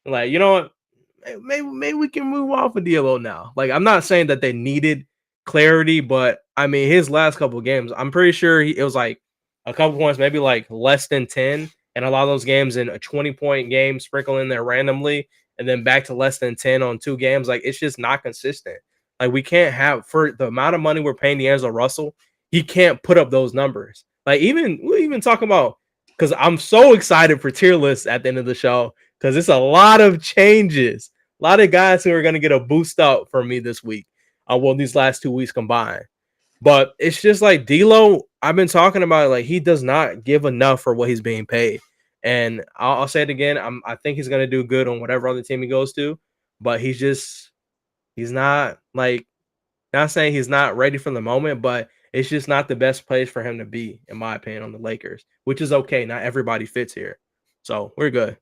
like, you know what? Maybe we can move off of D'Lo now. Like, I'm not saying that they needed clarity, but I mean, his last couple of games, I'm pretty sure it was like a couple points, maybe like less than 10, and a lot of those games in a 20-point game sprinkle in there randomly, and then back to less than 10 on 2 games. Like, it's just not consistent. Like, we can't have, for the amount of money we're paying D'Angelo Russell, he can't put up those numbers. Like, we're even talking about, because I'm so excited for tier lists at the end of the show, because it's a lot of changes. A lot of guys who are going to get a boost up from me this week. Well, these last 2 weeks combined. But it's just like D'Lo, I've been talking about it, like he does not give enough for what he's being paid. And I'll say it again. I think he's going to do good on whatever other team he goes to. But he's not like, not saying he's not ready for the moment, but it's just not the best place for him to be, in my opinion, on the Lakers, which is okay. Not everybody fits here. So we're good.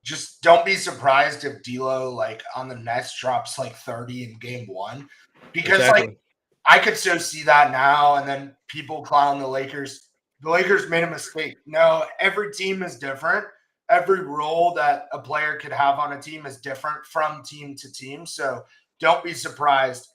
Just don't be surprised if D'Lo, like, on the Nets drops like 30 in game 1. Because, like, I could so see that now, and then people clown the Lakers. The Lakers made a mistake. No, every team is different. Every role that a player could have on a team is different from team to team. So don't be surprised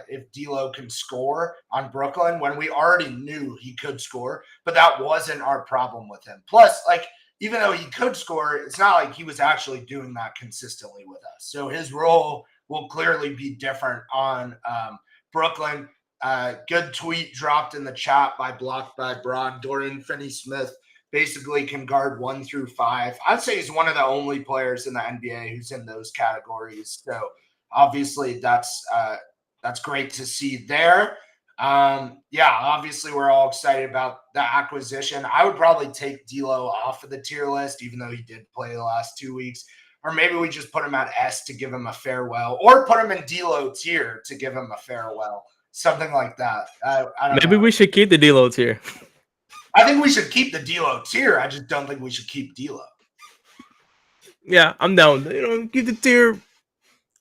if D'Lo can score on Brooklyn when we already knew he could score, but that wasn't our problem with him. Plus, like, even though he could score, it's not like he was actually doing that consistently with us. So his role will clearly be different on Brooklyn. Good tweet dropped in the chat by Blocked by Braun. Dorian Finney-Smith basically can guard 1 through 5. I'd say he's one of the only players in the NBA who's in those categories. So obviously that's great to see there. Obviously we're all excited about the acquisition. I would probably take D'Lo off of the tier list, even though he did play the last 2 weeks. Or maybe we just put him at S to give him a farewell, or put him in D'Lo tier to give him a farewell. Something like that. I don't know. Maybe we should keep the D'Lo tier. I think we should keep the D'Lo tier. I just don't think we should keep D'Lo. Yeah, I'm down. Keep the tier.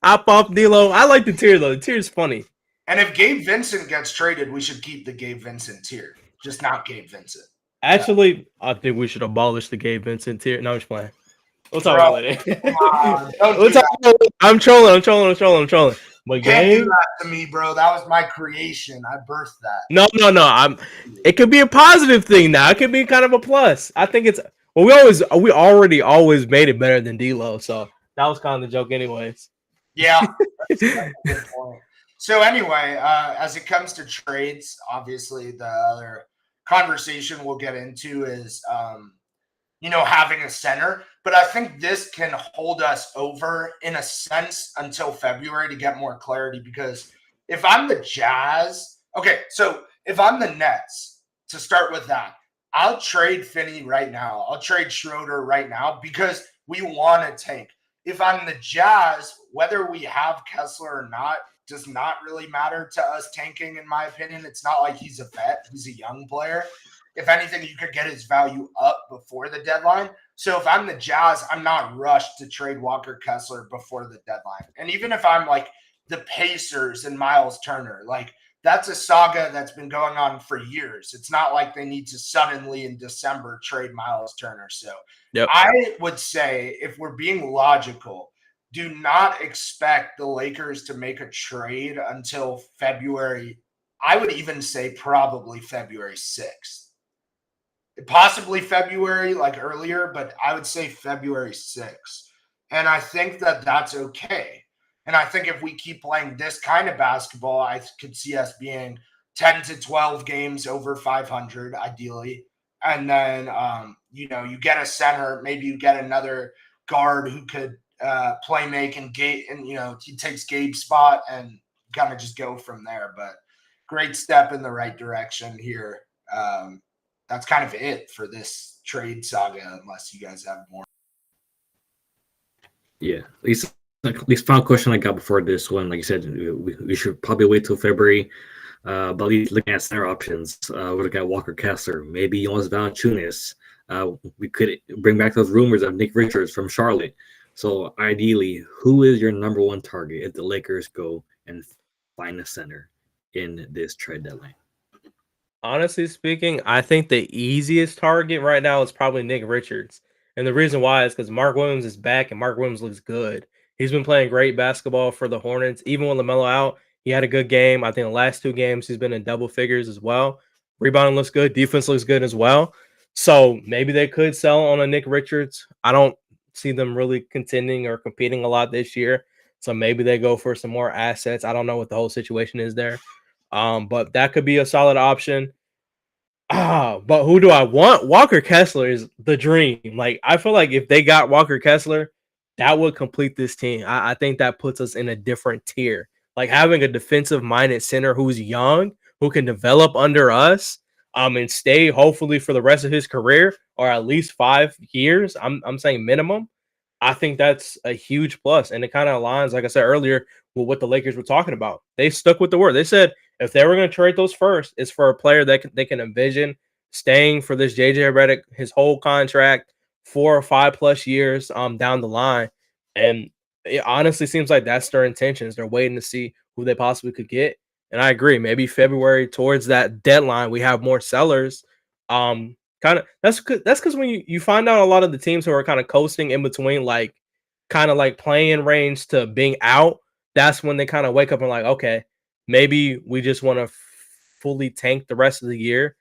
Off D'Lo. I like the tier though. The tier is funny. And if Gabe Vincent gets traded, we should keep the Gabe Vincent tier, just not Gabe Vincent. Actually, I think we should abolish the Gabe Vincent tier. No, I'm just playing. We'll talk about it later. I'm trolling. But Can't do that to me, bro. That was my creation. I birthed that. No. It could be a positive thing now. It could be kind of a plus. I think it's we already always made it better than D'Lo, so that was kind of the joke, anyways. Yeah, that's a good point. So anyway, as it comes to trades, obviously the other conversation we'll get into is having a center. But I think this can hold us over in a sense until February to get more clarity, because if I'm the Jazz, so if I'm the Nets, to start with that, I'll trade Finney right now. I'll trade Schroeder right now because we want to tank. If I'm the Jazz, whether we have Kessler or not does not really matter to us tanking, in my opinion. It's not like he's a vet. He's a young player. If anything, you could get his value up before the deadline. So if I'm the Jazz, I'm not rushed to trade Walker Kessler before the deadline. And even if I'm like the Pacers and Miles Turner, like that's a saga that's been going on for years. It's not like they need to suddenly in December trade Miles Turner. So I would say, if we're being logical, do not expect the Lakers to make a trade until February. I would even say probably February 6th. Possibly February, like earlier, but I would say February 6th. And I think that that's okay. And I think if we keep playing this kind of basketball, I could see us being 10 to 12 games over 500, ideally. And then, you get a center, maybe you get another guard who could play make and he takes Gabe's spot and kind of just go from there. But great step in the right direction here. That's kind of it for this trade saga, unless you guys have more. Yeah, at least final question I got before this one. Like you said, we should probably wait till February. But at least looking at center options, we're looking at Walker Kessler, maybe Jonas Valanciunas. We could bring back those rumors of Nick Richards from Charlotte. So ideally, who is your number one target if the Lakers go and find a center in this trade deadline? Honestly speaking, I think the easiest target right now is probably Nick Richards. And the reason why is because Mark Williams is back and Mark Williams looks good. He's been playing great basketball for the Hornets. Even with LaMelo out, he had a good game. I think the last 2 games he's been in double figures as well. Rebounding looks good. Defense looks good as well. So maybe they could sell on a Nick Richards. I don't see them really contending or competing a lot this year. So maybe they go for some more assets. I don't know what the whole situation is there. But that could be a solid option. But who do I want? Walker Kessler is the dream. Like, I feel like if they got Walker Kessler, that would complete this team. I think that puts us in a different tier. Like, having a defensive-minded center who's young, who can develop under us, and stay hopefully for the rest of his career, or at least 5 years. I'm saying minimum. I think that's a huge plus, and it kind of aligns, like I said earlier, with what the Lakers were talking about. They stuck with the word. They said if they were going to trade those first, it's for a player that they can envision staying for this JJ Redick, his whole contract, 4 or 5 plus years down the line. And it honestly seems like that's their intentions. They're waiting to see who they possibly could get. And I agree. Maybe February towards that deadline, we have more sellers. That's because when you find out a lot of the teams who are kind of coasting in between, like kind of like playing range to being out, that's when they kind of wake up and like, okay, maybe we just want to fully tank the rest of the year,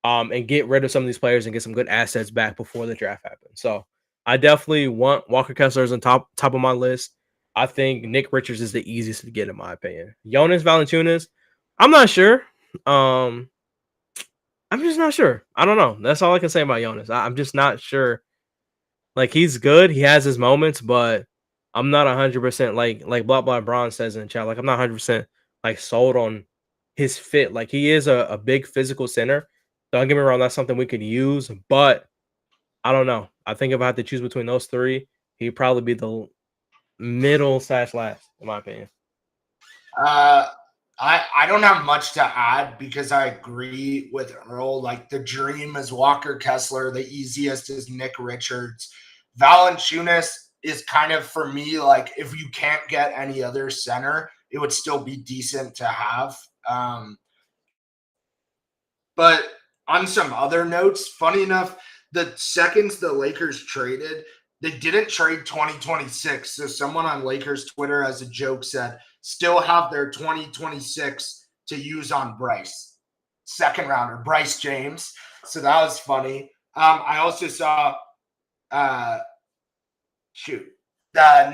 and get rid of some of these players and get some good assets back before the draft happens. So I definitely want Walker Kessler as on top of my list. I think Nick Richards is the easiest to get in my opinion. Jonas Valanciunas, I'm not sure. I'm just not sure. I don't know. That's all I can say about Jonas. I'm just not sure. Like, he's good. He has his moments, but I'm not 100% like Blah Blah Braun says in the chat. Like, I'm not 100% like sold on his fit. Like, he is a big physical center. Don't get me wrong. That's something we could use, but I don't know. I think if I had to choose between those 3, he'd probably be the middle/last, in my opinion. I don't have much to add because I agree with Earl. Like, the dream is Walker Kessler. The easiest is Nick Richards. Valanciunas is kind of, for me, like, if you can't get any other center, it would still be decent to have. But on some other notes, funny enough, the seconds the Lakers traded, they didn't trade 2026. So someone on Lakers Twitter, as a joke, said, still have their 2026 to use on Bryce. Second rounder, Bryce James. So that was funny. I also saw the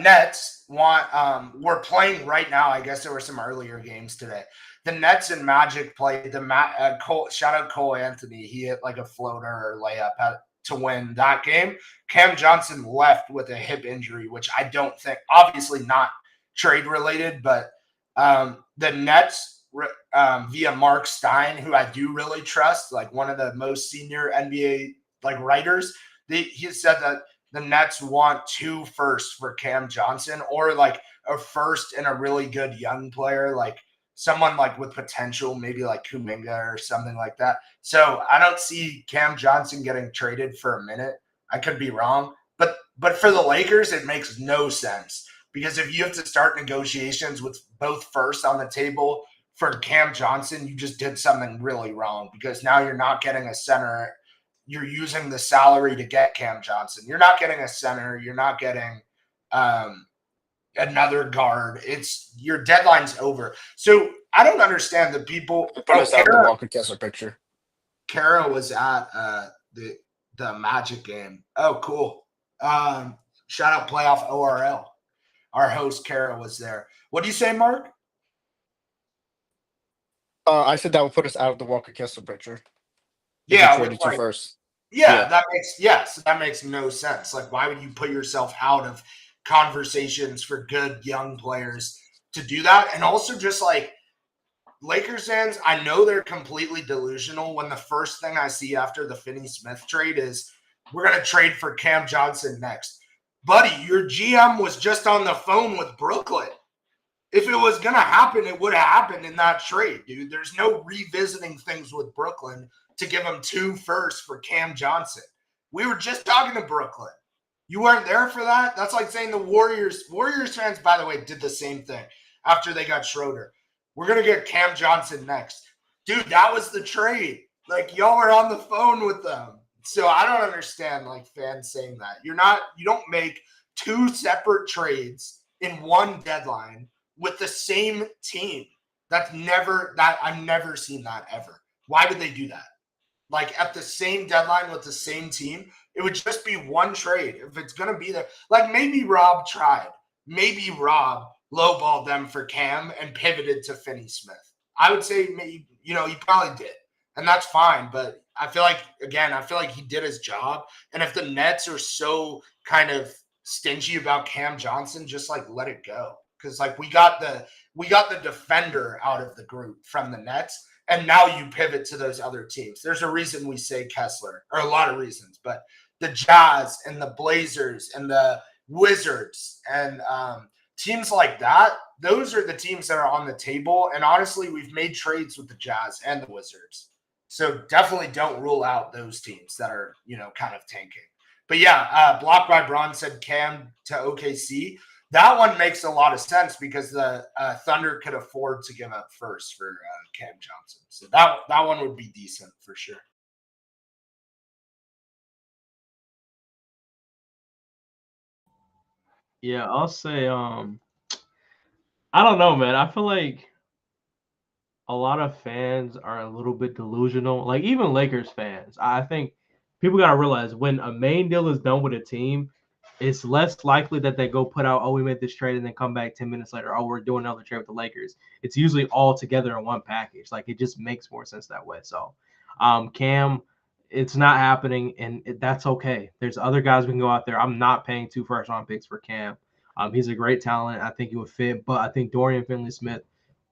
Nets we're playing right now. I guess there were some earlier games today. The Nets and Magic played shout out Cole Anthony. He hit like a floater or layup to win that game. Cam Johnson left with a hip injury, which I don't think, obviously not trade related, but the Nets via Mark Stein, who I do really trust, like one of the most senior NBA like writers, he said that the Nets want 2 firsts for Cam Johnson, or like a first and a really good young player, like someone like with potential, maybe like Kuminga or something like that. So I don't see Cam Johnson getting traded for a minute. I could be wrong, but for the Lakers, it makes no sense, because if you have to start negotiations with both firsts on the table for Cam Johnson, you just did something really wrong, because now you're not getting a center. You're using the salary to get Cam Johnson. You're not getting a center. You're not getting another guard. It's your deadline's over. So I don't understand the people. The Walker Kessler picture. Kara was at the Magic game. Oh, cool. Shout out playoff ORL. our host Kara was there. What do you say, Mark? I said that would put us out of the Walker Kessler picture. Yeah, traded to first. Yeah, that makes no sense. Like, why would you put yourself out of conversations for good young players to do that? And also just like Lakers fans, I know they're completely delusional when the first thing I see after the Finney-Smith trade is we're going to trade for Cam Johnson next. Buddy, your GM was just on the phone with Brooklyn. If it was going to happen, it would have happened in that trade, dude. There's no revisiting things with Brooklyn to give them 2 firsts for Cam Johnson. We were just talking to Brooklyn. You weren't there for that? That's like saying the Warriors fans, by the way, did the same thing after they got Schroeder. We're going to get Cam Johnson next. Dude, that was the trade. Like, y'all were on the phone with them. So I don't understand, like, fans saying that. You don't make 2 separate trades in one deadline with the same team. I've never seen that ever. Why would they do that? Like, at the same deadline with the same team, it would just be one trade. If it's going to be there, like, maybe Rob tried. Maybe Rob lowballed them for Cam and pivoted to Finney-Smith. I would say maybe, he probably did. And that's fine. But I feel like he did his job. And if the Nets are so kind of stingy about Cam Johnson, just like let it go. Because like we got the defender out of the group from the Nets. And now you pivot to those other teams. There's a reason we say Kessler, or a lot of reasons, but the Jazz and the Blazers and the Wizards and teams like that, those are the teams that are on the table. And honestly, we've made trades with the Jazz and the Wizards. So definitely don't rule out those teams that are, kind of tanking. But yeah, Block by Braun said Cam to OKC. That one makes a lot of sense because the Thunder could afford to give up first for Cam Johnson. So that one would be decent for sure. Yeah, I'll say I don't know, man. I feel like a lot of fans are a little bit delusional. Like even Lakers fans. I think people got to realize when a main deal is done with a team, it's less likely that they go put out, oh, we made this trade and then come back 10 minutes later, oh, we're doing another trade with the Lakers. It's usually all together in one package. Like it just makes more sense that way. So Cam, it's not happening, and that's okay. There's other guys we can go out there. I'm not paying 2 first-round picks for Cam. He's a great talent. I think he would fit, but I think Dorian Finney-Smith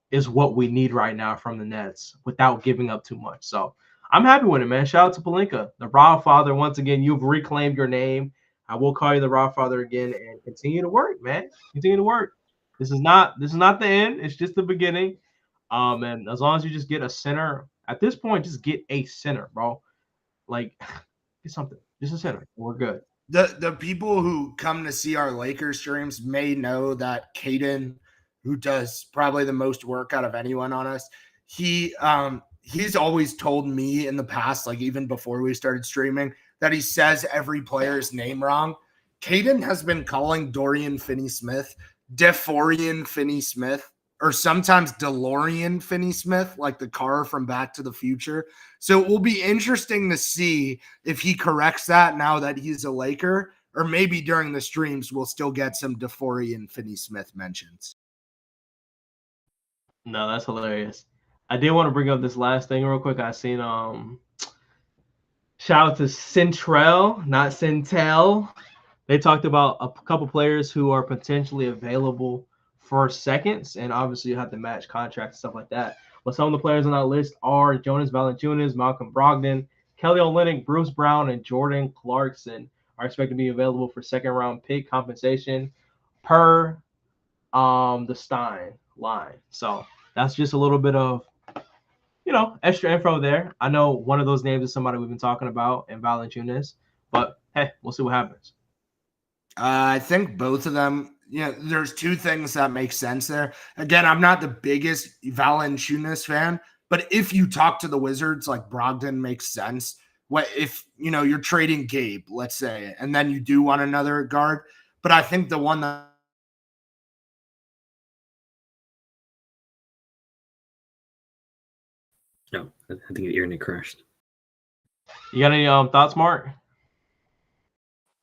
is what we need right now from the Nets without giving up too much. So I'm happy with it, man. Shout out to Pelinka, the Rob Father. Once again, you've reclaimed your name. I will call you the Rob Father again and continue to work, man. Continue to work. This is not the end. It's just the beginning. And as long as you just get a center, at this point, just get a center, bro. Like, get something. Just a center. We're good. The people who come to see our Lakers streams may know that Caden, who does probably the most work out of anyone on us, he's always told me in the past, like even before we started streaming, that he says every player's name wrong. Caden has been calling Dorian Finney-Smith DeForian Finney-Smith, or sometimes DeLorean Finney-Smith, like the car from Back to the Future. So it will be interesting to see if he corrects that now that he's a Laker, or maybe during the streams we'll still get some DeForian Finney-Smith mentions. No, that's hilarious. I did want to bring up this last thing real quick. I seen shout out to Centrell, not Centel. They talked about a couple players who are potentially available for seconds, and obviously you have to match contracts and stuff like that. But some of the players on that list are Jonas Valanciunas, Malcolm Brogdon, Kelly Olynyk, Bruce Brown, and Jordan Clarkson are expected to be available for second-round pick compensation per the Stein line. So that's just a little bit of, extra info there. I know one of those names is somebody we've been talking about in Valanciunas, but hey, we'll see what happens. I think both of them, there's 2 things that make sense there. Again, I'm not the biggest Valanciunas fan, but if you talk to the Wizards, like Brogdon makes sense. What if, you're trading Gabe, let's say, and then you do want another guard. But I think the one that No, I think the internet crashed. You got any thoughts, Mark?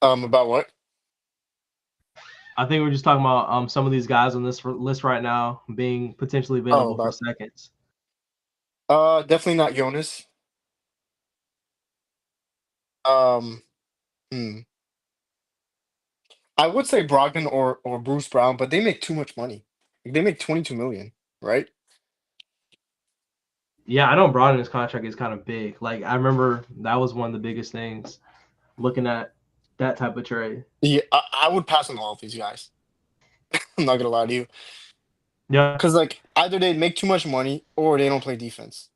About what? I think we're just talking about some of these guys on this list right now being potentially available for seconds. Definitely not Jonas. I would say Brogdon or Bruce Brown, but they make too much money. Like, they make 22 million, right? Yeah, I know Brogdon's contract is kind of big. Like I remember that was one of the biggest things looking at that type of trade. Yeah, I would pass on all of these guys. I'm not gonna lie to you. Yeah. Because like either they make too much money or they don't play defense.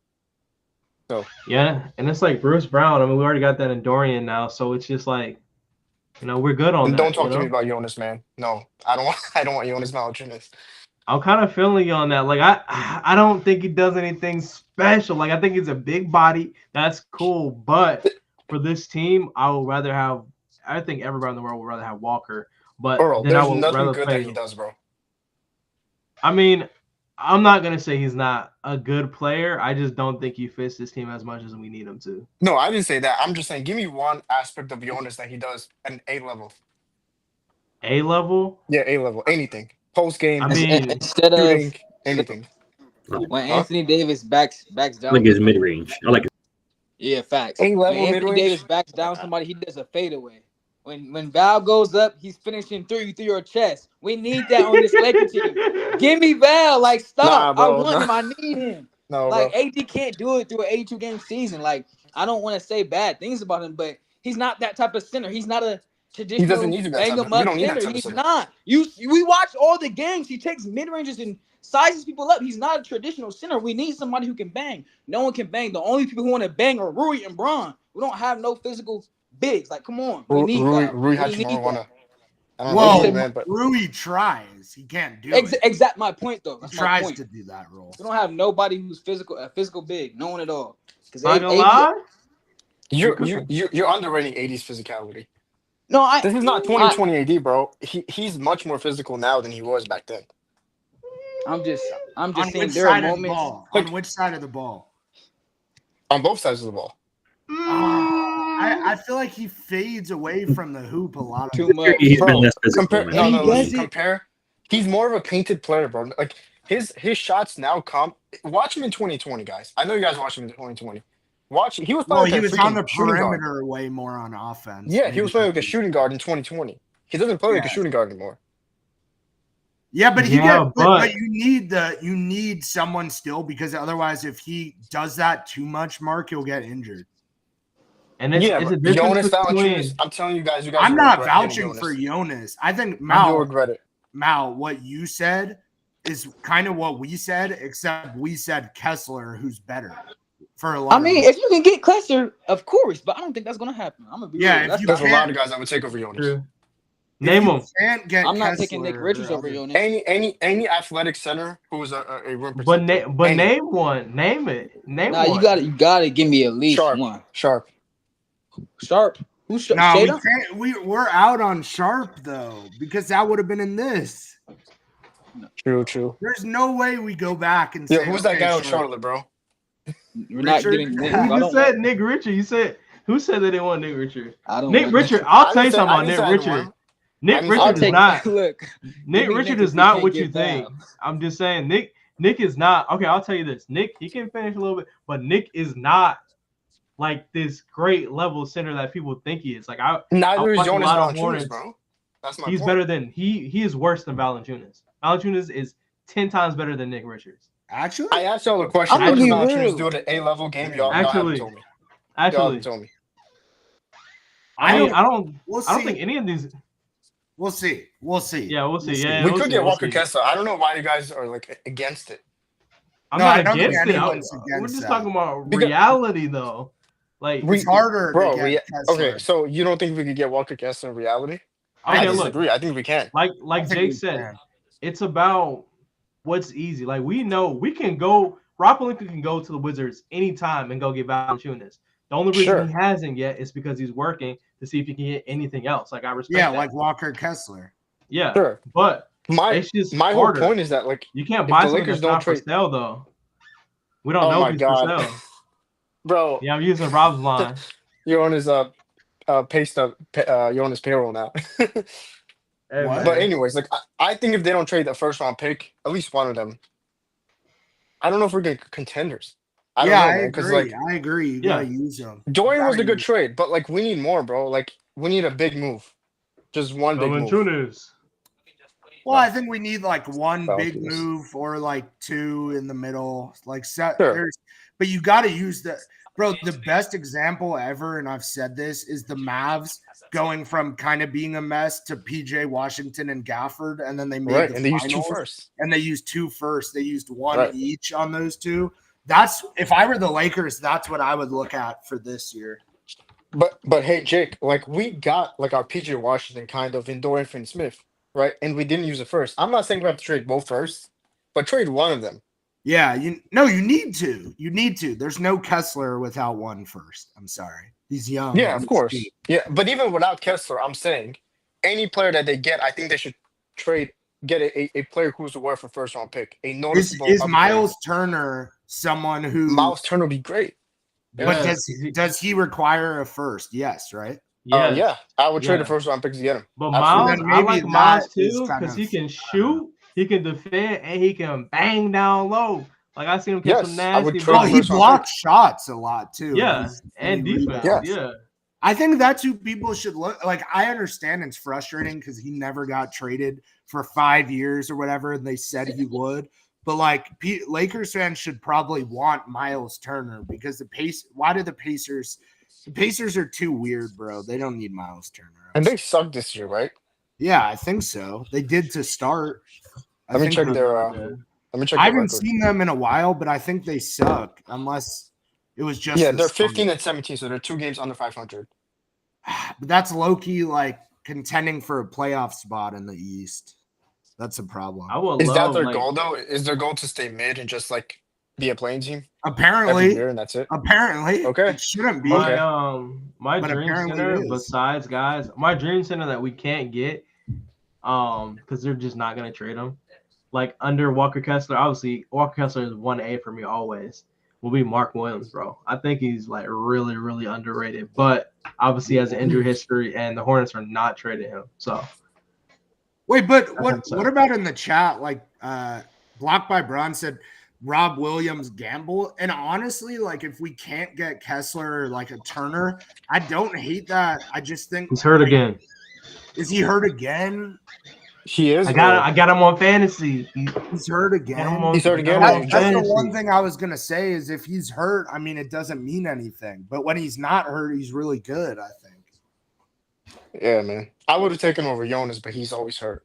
So yeah, and it's like Bruce Brown. I mean, we already got that in Dorian now, so it's just like, we're good on and that. don't talk to me about Jonas, man. No, I don't want Jonas Valanciunas. I'm kind of feeling you on that. Like I don't think he does anything special. Like I think he's a big body. That's cool, but for this team, I would rather have. I think everybody in the world would rather have Walker, but Bro, then I there's would nothing rather good play. that he does, bro. I mean, I'm not gonna say he's not a good player. I just don't think he fits this team as much as we need him to. No, I didn't say that. I'm just saying, give me one aspect of Jonas that he does at an A level. A level? Yeah, A level. Anything. Post game. I mean, instead of shooting, anything. when Anthony Davis backs I down. like his mid range. I like. Yeah, facts. A level When Anthony mid-range? Davis backs down somebody, he does a fadeaway. When Val goes up, he's finishing through your chest. We need that on this Lakers team. Give me Val. Like, stop. Nah, bro, I want nah. him. I need him. No, Like, bro. AD can't do it through an 82-game season. Like, I don't want to say bad things about him, but he's not that type of center. He's not a traditional He doesn't need to be that bang type of- him we up don't need that center. type of He's center. not. We watch all the games. He takes mid-ranges and sizes people up. He's not a traditional center. We need somebody who can bang. No one can bang. The only people who want to bang are Rui and Braun. We don't have no physical bigs. Like, come on. We need that. Rui We had need marijuana. that. I don't know, Well, man, but Rui tries. He can't do it. Exact my point though. He That's my tries point. to do that role. We don't have nobody who's a physical big. No one at all. Because not gonna lie. you're underrating 80's physicality. No, This is not 2020 AD, bro. He's much more physical now than he was back then. I'm just On saying which there are side of the moments. ball? Like- On which side of the ball? On both sides of the ball. I feel like he fades away from the hoop a lot. Too much. He's Bro, been less physical. Compare, man. no, He no, listen, does it. compare. He's more of a painted player, bro. Like his shots now come. Watch him in 2020, guys. I know you guys watched him in 2020. Watch. He was Well, playing. he like a was on the freaking shooting guard. perimeter way more on offense. Yeah, he was playing like a shooting guard in 2020. He doesn't play like a Yeah. shooting guard anymore. Yeah, but Yeah, but you need someone still, because otherwise, if he does that too much, Mark, he'll get injured. And it's a but difference Jonas between. Valanciunas. I'm telling you guys. I'm will not regret getting vouching Jonas. for Jonas. I think You'll Mal, regret it. what you said is kind of what we said, except we said Kessler, who's better for a lot. I mean, if you can get Kessler, of course, but I don't think that's gonna happen. I'm gonna be Yeah, real. if That's you not- There's a lot of guys that would take over Jonas. True. Name them. Can't get I'm not Kessler picking Nick or Richards over other- Jonas. Any athletic center who was a rim But protector. Any. name one. Name it. Name Nah, one. you gotta give me at least one. Sharp. Sharp. Who's Sharp? No, we Shada? can't. We're out on Sharp though, because that would have been in this. True. There's no way we go back and Yeah, say, who's that okay, guy in Sharp. Charlotte, bro? We're not Richard? getting Nick. You I just don't said want- Nick Richard. You said who said they didn't want Nick Richard? I don't Nick want Richard. Nick. I'll tell you I something about didn't Nick say I didn't Richard. want him. Nick I'll Richard I'll is take not. look. Nick give me Richard Nick is if we not can't what get you think. Val. I'm just saying Nick is not. Okay, I'll tell you this. Nick, he can finish a little bit, but Nick is not like this great level center that people think he is. Like Neither is watch a Jonas lot of Valanciunas, Hornets. bro. That's my He's point. better than he is worse than Valanciunas. Valanciunas is 10 times better than Nick Richards. Actually, I asked y'all a question. I'm What does gonna be Valanciunas real. do at an A-level game? Y'all Actually- haven't told me. Y'all Actually, haven't told me. I don't we'll see. think any of these. We'll see. We'll see. Yeah, we'll see. Yeah, We we'll could see, get we'll Walker see. Kessler. I don't know why you guys are like against it. I'm No, not I don't think against it. anyone's We're against just that. talking about Because- reality, though. Like, We- It's harder, Bro, to get Kessler. okay, so you don't think we could get Walker Kessler in reality? okay, I look, disagree. I think we can. like I think Jake we said, can. it's about what's easy. Like, we know we can go. Rob Pelinka can go to the Wizards anytime and go get Valanciunas. The only reason Sure. he hasn't yet is because he's working to see if he can get anything else. Like, I respect Yeah, that. like Walker Kessler. Yeah, Sure. but My it's just my whole harder. point is that like, You can't if buy the something Lakers that's not don't for trade- sale, though. We don't Oh know my if it's God. for sale. bro, Yeah, I'm using Rob's line. you're on his you're on his payroll now. Hey, What? man. But anyways, like I think if they don't trade the first round pick, at least one of them, I don't know if we're getting contenders. I don't Yeah, know, I man. Because agree. like I agree. You Yeah. gotta use them. Dorian was a good trade, but like we need more, bro. Like we need a big move, just one big move. Valanciunas. Well, I think we need like one big Falcons. move or like two in the middle. Like Sure. there's, but you got to use the bro. The best example ever, and I've said this, is the Mavs going from kind of being a mess to PJ Washington and Gafford, and then they made Right, the and they used two finals, first. and they used two first. They used one Right. each on those two. That's if I were the Lakers, that's what I would look at for this year. But hey, Jake, like we got like our PJ Washington kind of in Dorian Finney-Smith, right? And we didn't use it first. I'm not saying we have to trade both first, but trade one of them. Yeah, you need to. You need to. There's no Kessler without one first. I'm sorry. He's young. Yeah, on of this course. team. Yeah, but even without Kessler, I'm saying any player that they get, I think they should get a player who's worth a first round pick. A noticeable Is upgrade. Miles Turner someone who Miles Turner would be great. but Yeah. does he require a first? Yes, right? Yes. Yeah, I would trade Yeah. a first round pick to get him. But Absolutely. Miles, Then I maybe like that Miles is too kind because he of- can shoot, he can defend, and he can bang down low. Like I seen him catch some Yes, I would nasty trade Well, the balls. he first round blocks shots a lot too. Yeah, He's- and he defense. rebounds. Yes. Yeah. I think that's who people should look like. I understand it's frustrating because he never got traded for 5 years or whatever, and they said he would. But like Lakers fans should probably want Miles Turner because why do the Pacers? The Pacers are too weird, bro. They don't need Miles Turner. And they sucked this year, right? Yeah, I think so. They did to start. I Let me think check they- their. Yeah. Let me check. I their haven't record. seen them in a while, but I think they suck unless it was just Yeah, the they're start. 15 and 17, so they're 2 games under 500. But that's low key like contending for a playoff spot in the East. That's a problem. I would Is that love their like goal though? Is their goal to stay mid and just like be a playing team every Apparently, year and that's it? apparently, Okay. it shouldn't be. my Okay. my But dream apparently center it is. besides guys, my dream center that we can't get because they're just not gonna trade him. Like under Walker Kessler, obviously Walker Kessler is 1A for me always. Will be Mark Williams, bro. I think he's like really, really underrated. But obviously has an injury history, and the Hornets are not trading him. So Wait, but I what think so. what about in the chat? Like Blocked by Braun said Rob Williams gamble. And honestly, like if we can't get Kessler or like a Turner, I don't hate that. I just think he's hurt again. Is he hurt again? He is. I got him on fantasy. He's hurt again. He's hurt again? That's the Fantasy. one thing I was gonna say is if he's hurt, I mean it doesn't mean anything. But when he's not hurt, he's really good, I think. Yeah, man. I would have taken over Jonas, but he's always hurt.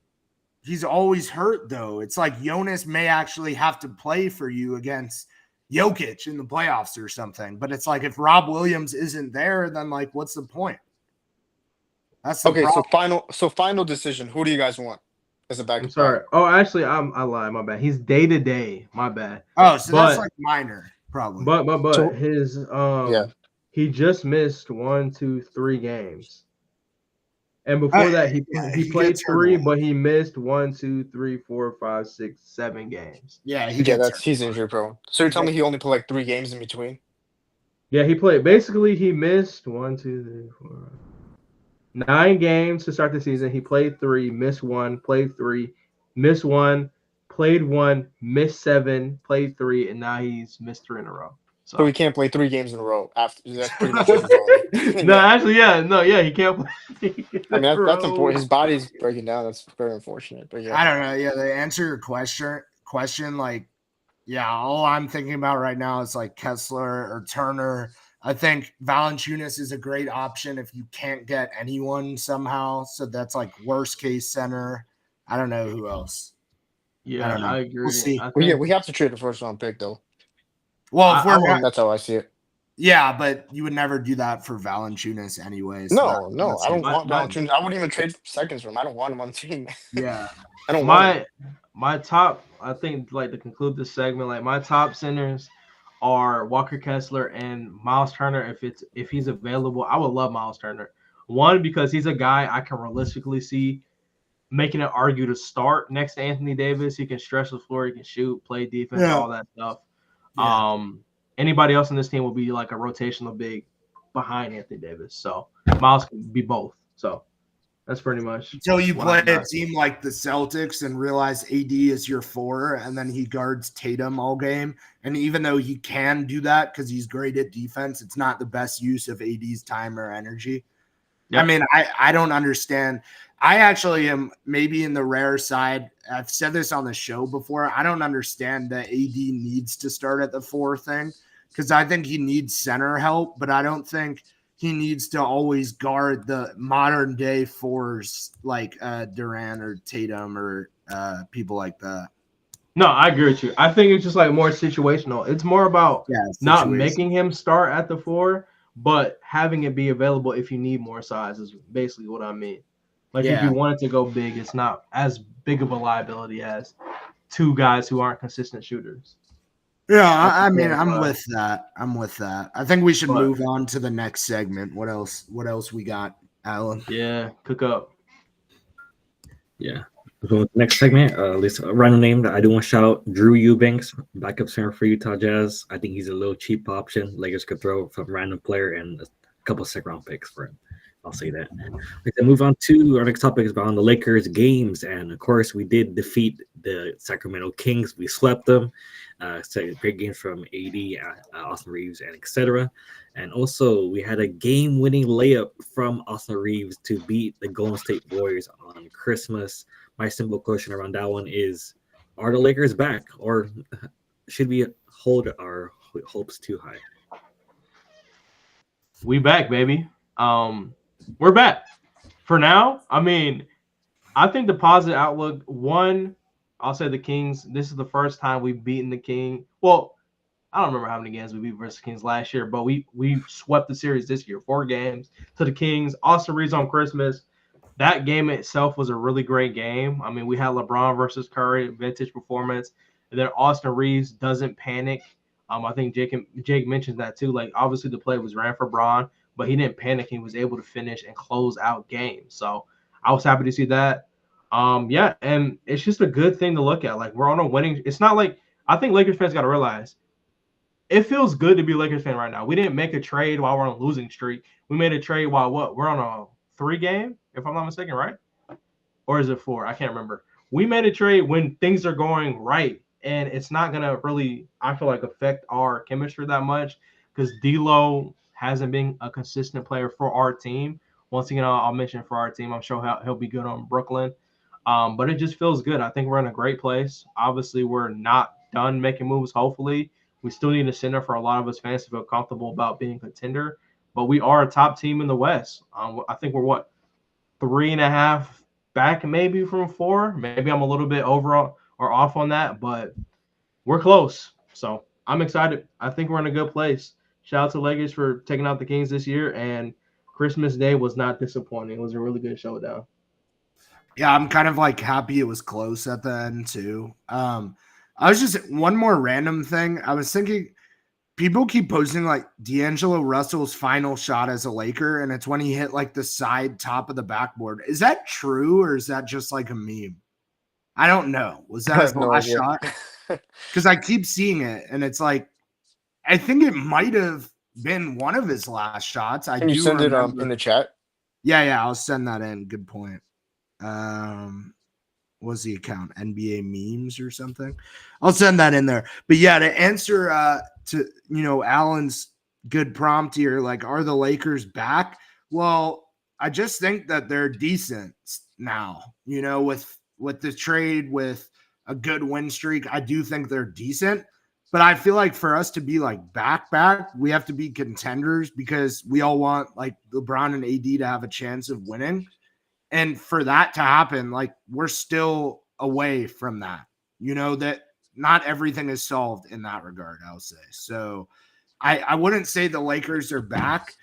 He's always hurt though. It's like Jonas may actually have to play for you against Jokic in the playoffs or something. But it's like if Rob Williams isn't there, then like what's the point? That's the Okay, problem. so final decision. Who do you guys want as a backup? I'm sorry. Oh, actually, I lied. My bad. He's day to day. My bad. Oh, so that's but- like minor, probably. But So- his Yeah. he just missed 1, 2, 3 games. And before that, he played gets hurt 3, a lot. but he missed 1, 2, 3, 4, 5, 6, 7 games. yeah, he Yeah, gets he's injury prone. So you're telling me he only played like 3 games in between? Yeah, he played. Basically, he missed 1, 2, 3, 4, 9 games to start the season. He played 3, missed 1, played 3, missed 1, played 1, missed 7, played 3, and now he's missed 3 in a row. So he can't play 3 games in a row after. That's pretty much what you're telling me. No, actually, he can't play. I mean, that's important. His body's breaking down. That's very unfortunate. But yeah, I don't know. Yeah, to answer your question, like, yeah, all I'm thinking about right now is like Kessler or Turner. I think Valanciunas is a great option if you can't get anyone somehow. So that's like worst case center. I don't know who else. I Yeah, don't know. I agree. We'll see. I well, yeah, think- we have to trade the first round pick though. Well, if we're That's how I see it. yeah, but you would never do that for Valanciunas anyways. No, that's I don't it. want my- Valanciunas. I wouldn't even trade seconds for him. I don't want him on the team. Yeah. I don't want him. my top, I think, like to conclude this segment, like my top centers are Walker Kessler and Miles Turner. If he's available, I would love Miles Turner. One, because he's a guy I can realistically see making an argue to start next to Anthony Davis. He can stretch the floor, he can shoot, play defense, Yeah. all that stuff. Yeah. Anybody else on this team will be like a rotational big behind Anthony Davis. So Miles can be both. So That's pretty much until you what play I a got. team like the Celtics and realize AD is your 4, and then he guards Tatum all game. And even though he can do that because he's great at defense, it's not the best use of AD's time or energy. Yep. I mean, I don't understand. I actually am maybe in the rare side. I've said this on the show before. I don't understand the AD needs to start at the 4 thing because I think he needs center help, but I don't think he needs to always guard the modern day 4s like Durant or Tatum or people like that. No, I agree with you. I think it's just like more situational. It's more about not making him start at the 4, but having it be available if you need more size is basically what I mean. Like if you wanted to go big, it's not as big of a liability as 2 guys who aren't consistent shooters. Yeah, I mean, I'm with that. I think we should move on to the next segment. What else we got, Alan? Yeah, cook up. Yeah. So next segment, at least a random name that I do want to shout out, Drew Eubanks, backup center for Utah Jazz. I think he's a little cheap option. Lakers could throw from a random player and a couple of second-round picks for him. I'll say that. We can move on to our next topic is about the Lakers games, and of course, we did defeat the Sacramento Kings. We swept them. So great games from AD, Austin Reeves, and etc. And also, we had a game-winning layup from Austin Reeves to beat the Golden State Warriors on Christmas. My simple question around that one is, are the Lakers back, or should we hold our hopes too high? We back, baby. We're back. For now, I mean, I think the positive outlook, one, I'll say the Kings, this is the first time we've beaten the King. Well, I don't remember how many games we beat versus the Kings last year, but we swept the series this year, 4 games to the Kings. Austin Reeves on Christmas. That game itself was a really great game. I mean, we had LeBron versus Curry, vintage performance. And then Austin Reeves doesn't panic. I think Jake mentioned that too. Like, obviously the play was ran for Bron, but he didn't panic. He was able to finish and close out games. So I was happy to see that. Yeah, and it's just a good thing to look at. Like, we're on a winning. It's not like, I think Lakers fans got to realize it feels good to be a Lakers fan right now. We didn't make a trade while we're on a losing streak. We made a trade while we're on a 3-game, if I'm not mistaken, right? Or is it 4? I can't remember. We made a trade when things are going right, and it's not going to really, I feel like, affect our chemistry that much because D'Lo hasn't been a consistent player for our team. Once again, I'll mention for our team. I'm sure he'll be good on Brooklyn. But it just feels good. I think we're in a great place. Obviously, we're not done making moves, hopefully. We still need a center for a lot of us fans to feel comfortable about being a contender. But we are a top team in the West. I think we're, 3.5 back maybe from 4? Maybe I'm a little bit over or off on that, but we're close. So I'm excited. I think we're in a good place. Shout out to Lakers for taking out the Kings this year, and Christmas Day was not disappointing. It was a really good showdown. Yeah, I'm kind of like happy it was close at the end too. I was just one more random thing. I was thinking people keep posting like D'Angelo Russell's final shot as a Laker, and it's when he hit like the side top of the backboard. Is that true, or is that just like a meme? I don't know. Was that his last shot? Because I keep seeing it, and it's like, I think it might have been one of his last shots. Can you send it in the chat? Yeah, I'll send that in. Good point. What's the account? NBA memes or something? I'll send that in there. But yeah, to answer to Alan's good prompt here, like, are the Lakers back? Well, I just think that they're decent now. With the trade, with a good win streak, I do think they're decent. But I feel like for us to be like back, we have to be contenders because we all want like LeBron and AD to have a chance of winning. And for that to happen, like, we're still away from that, that not everything is solved in that regard, I'll say. So I wouldn't say the Lakers are back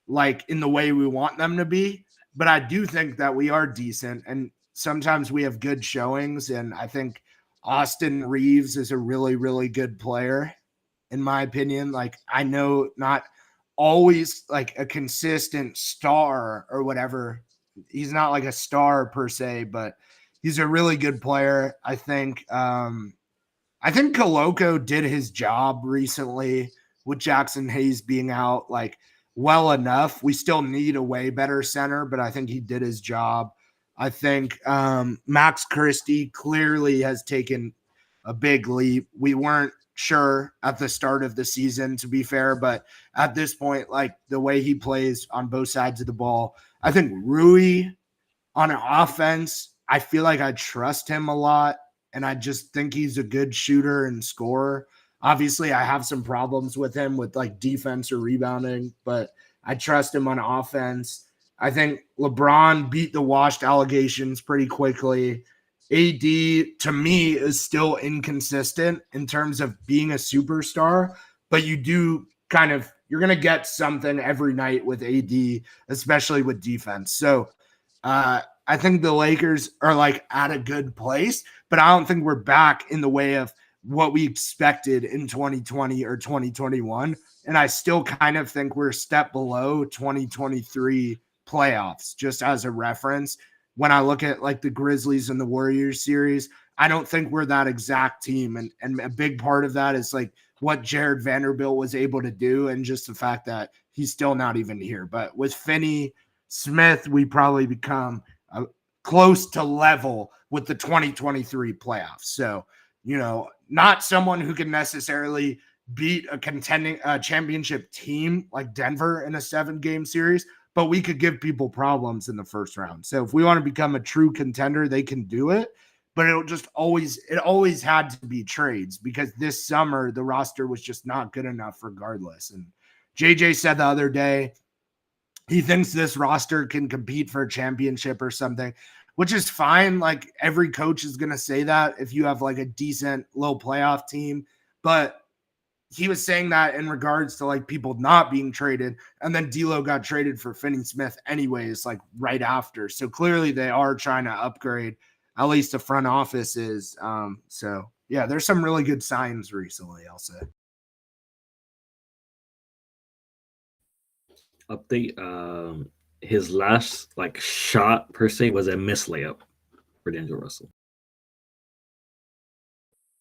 like in the way we want them to be, but I do think that we are decent. And sometimes we have good showings. And I think Austin Reeves is a really, really good player, in my opinion. Like, I know not always like a consistent star or whatever. He's not like a star per se, but he's a really good player. I think Koloko did his job recently with Jackson Hayes being out. Like, well enough. We still need a way better center, but I think he did his job. I think Max Christie clearly has taken a big leap. We weren't sure at the start of the season, to be fair, but at this point, like the way he plays on both sides of the ball, I think Rui on an offense, I feel like I trust him a lot, and I just think he's a good shooter and scorer. Obviously, I have some problems with him with like defense or rebounding, but I trust him on offense. I think LeBron beat the washed allegations pretty quickly. AD, to me, is still inconsistent in terms of being a superstar, but you do you're going to get something every night with AD, especially with defense. So I think the Lakers are like at a good place, but I don't think we're back in the way of what we expected in 2020 or 2021. And I still kind of think we're a step below 2023 playoffs, just as a reference. When I look at like the Grizzlies and the Warriors series, I don't think we're that exact team. And a big part of that is like what Jared Vanderbilt was able to do and just the fact that he's still not even here. But with Finney-Smith, we probably become close to level with the 2023 playoffs. So, not someone who can necessarily beat a contending championship team like Denver in a 7-game series, but we could give people problems in the first round. So if we want to become a true contender, they can do it. But it always had to be trades because this summer the roster was just not good enough regardless. And JJ said the other day, he thinks this roster can compete for a championship or something, which is fine. Like every coach is going to say that if you have like a decent low playoff team, but he was saying that in regards to like people not being traded, and then D'Lo got traded for Finney-Smith anyways, like right after. So clearly they are trying to upgrade, at least the front office is. So yeah, there's some really good signs recently, I'll say. Update. His last like shot per se was a missed layup for D'Angelo Russell.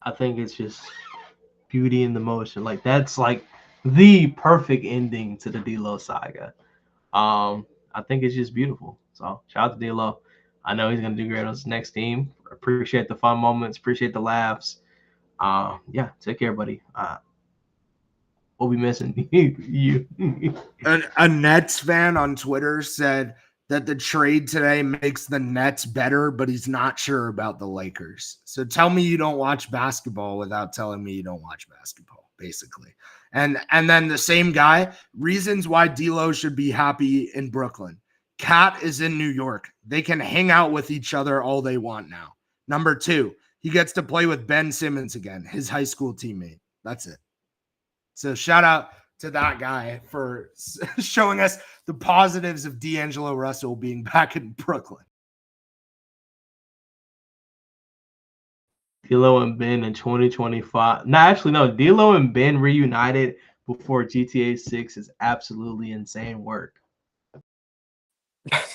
I think it's just beauty in the motion. Like that's like the perfect ending to the D'Lo saga. I think it's just beautiful. So shout out to D'Lo. I know he's gonna do great on his next team. Appreciate the fun moments. Appreciate the laughs. Yeah, take care, buddy. We'll be missing you. A Nets fan on Twitter said that the trade today makes the Nets better, but he's not sure about the Lakers. So tell me you don't watch basketball without telling me you don't watch basketball, basically. And then the same guy, reasons why D'Lo should be happy in Brooklyn. Cat is in New York. They can hang out with each other all they want now. Number 2, he gets to play with Ben Simmons again, his high school teammate. That's it. So shout out to that guy for showing us the positives of D'Angelo Russell being back in Brooklyn. D'Lo and Ben in 2025. No, actually, no. D'Lo and Ben reunited before GTA 6 is absolutely insane work.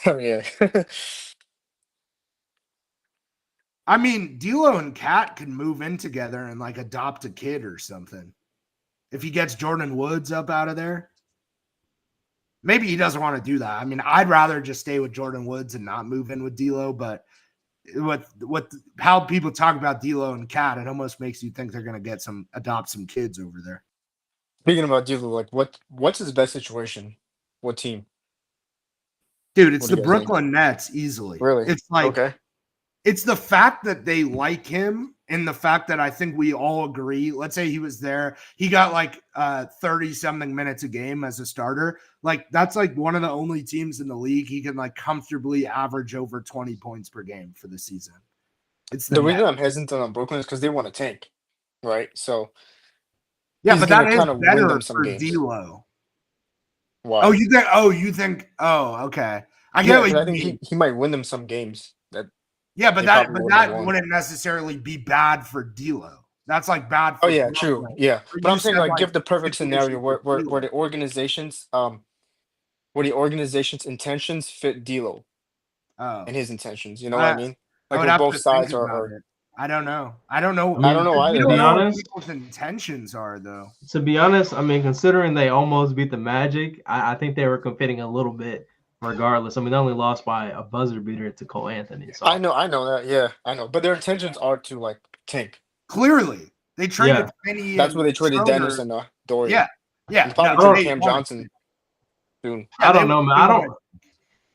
Oh, yeah. I mean, D'Lo and Cat can move in together and like adopt a kid or something. If he gets Jordan Woods up out of there, maybe he doesn't want to do that. I mean, I'd rather just stay with Jordan Woods and not move in with D'Lo. But what how people talk about D'Lo and Cat, it almost makes you think they're going to adopt some kids over there. Speaking about D'Lo, like what's his best situation? What team? Dude, it's the Brooklyn Nets easily. Really? It's like okay. It's the fact that they like him and the fact that I think we all agree. Let's say he was there. He got like 30-something minutes a game as a starter. Like that's like one of the only teams in the league he can like comfortably average over 20 points per game for the season. It's the reason I'm hesitant on Brooklyn is because they want to tank, right? So yeah, but that is kind of better for D'Lo. Why? Oh, you think? Oh, okay. I get what you I think he might win them some games. Yeah, but that wouldn't necessarily be bad for D'Lo. That's like bad for Brooklyn. True. Yeah. But I'm saying like give the perfect scenario where the organization's intentions fit D'Lo and his intentions. You know what I mean? Like where both sides are I don't know. I don't know. I don't know We either. don't To be know what honest- people's intentions are, though. To be honest, I mean, considering they almost beat the Magic, I think they were competing a little bit regardless. I mean, they only lost by a buzzer beater to Cole Anthony. So I know that. Yeah, I know. But their intentions are to like tank. Clearly, they traded Yeah. Finney. That's and where they traded Schroeder. Dennis and Dorian. Yeah, yeah. And probably no, took they Cam wanted Johnson soon. Yeah, I don't they- know, man. they I don't. wanted-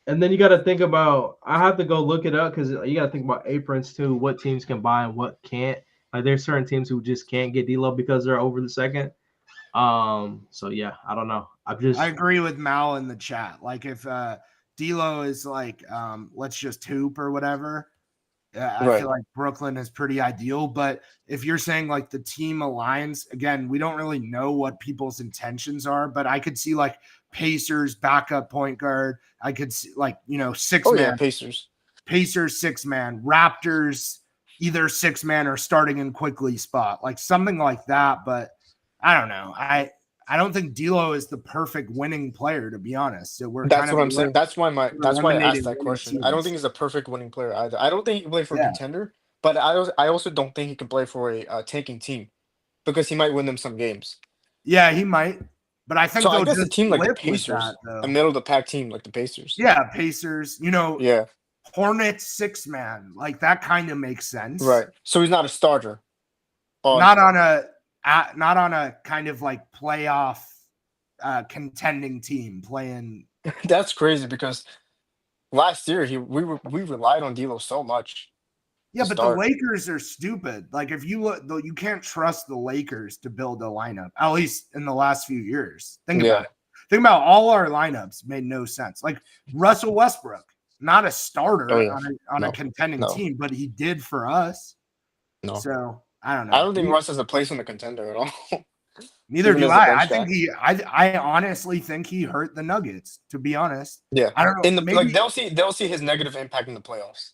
And then you got to think about. I have to go look it up because you got to think about aprons too. What teams can buy and what can't. Like there's certain teams who just can't get D'Lo because they're over the second. So yeah, I don't know. I agree with Mal in the chat. Like if D'Lo is like, let's just hoop or whatever. I Right. feel like Brooklyn is pretty ideal. But if you're saying like the team aligns, again, we don't really know what people's intentions are. But I could see like Pacers backup point guard. I could see like six Oh man. yeah, Pacers. Pacers 6-man, Raptors either 6-man or starting in quickly spot, like something like that. But I don't know. I don't think D'Lo is the perfect winning player, to be honest. So That's what I'm saying. That's why I asked eliminating that winning question. I don't teams. think he's a perfect winning player either. I don't think he can play for a Yeah. contender, but I also don't think he can play for a tanking team because he might win them some games. Yeah, he might. But I think So I they'll guess a just team like the live with Pacers, that, though. a middle of the pack team like the Pacers. Yeah, Pacers. Yeah. Hornets 6-man, like that kind of makes sense, Right. So he's not a starter. Not on a kind of like playoff contending team playing. That's crazy because last year we relied on D'Lo so much. Yeah, to but start. the Lakers are stupid. Like if you look, though, you can't trust the Lakers to build a lineup. At least in the last few years. Think about it. Think about all our lineups made no sense. Like Russell Westbrook, not a starter on a contending team, but he did for us. No. So I don't know. I don't think Russ has a place in the contender at all. Neither even do as a I. bench I think I honestly think he hurt the Nuggets, to be honest. Yeah. I don't know. Maybe they'll see his negative impact in the playoffs.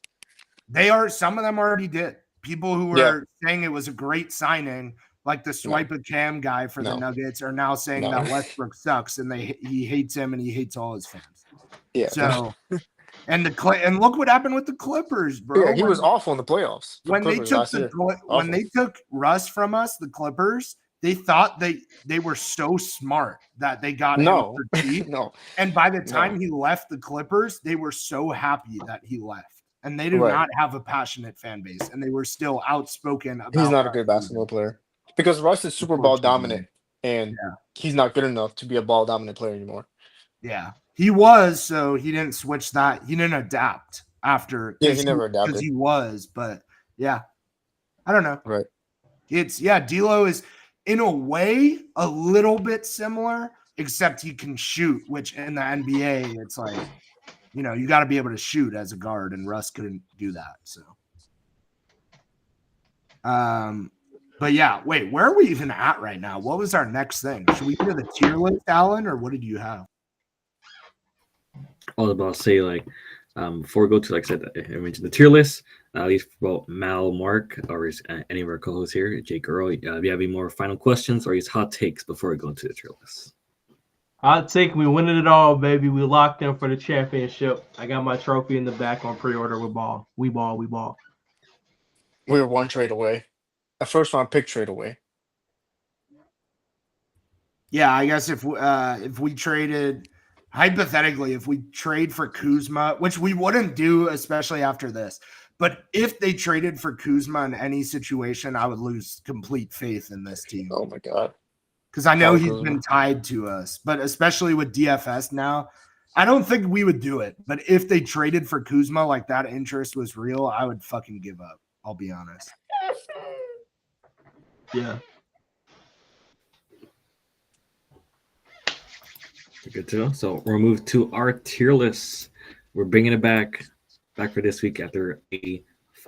some of them already did. People who were saying it was a great signing, like the swipe a cam guy for the Nuggets, are now saying that Westbrook sucks and he hates him and he hates all his fans. Yeah. So and look what happened with the Clippers, bro. Yeah, he was awful in the playoffs. When they took Russ from us, the Clippers, they thought they were so smart that they got him for cheap. No. And by the time he left the Clippers, they were so happy that he left. And they do not have a passionate fan base, and they were still outspoken about. He's not a good basketball player because Russ is super ball dominant, and he's not good enough to be a ball dominant player anymore. Yeah, he was, so he didn't switch that. He didn't adapt after. Yeah, he never adapted. Because he was, but yeah, I don't know. Right. D'Lo is in a way a little bit similar, except he can shoot, which in the NBA, it's like. You got to be able to shoot as a guard, and Russ couldn't do that. So, but yeah, wait, where are we even at right now? What was our next thing? Should we go to the tier list, Alan, or what did you have? I was about to say, before we go to, like I said, I mentioned the tier list, at least for Mal, Mark, or any of our co-hosts here, Jake, Earl, if you have any more final questions or his hot takes before we go into the tier list. Hot take, we winning it all, baby. We locked in for the championship. I got my trophy in the back on pre-order with ball. We ball. We were one trade away. A first round pick trade away. Yeah, I guess if we traded, hypothetically, if we trade for Kuzma, which we wouldn't do, especially after this, but if they traded for Kuzma in any situation, I would lose complete faith in this team. Oh my God. Because I know he's been tied to us, but especially with DFS now, I don't think we would do it. But if they traded for Kuzma, like that interest was real, I would fucking give up. I'll be honest. Yeah. Good to know. So we'll move to our tier list. We're bringing it back for this week after a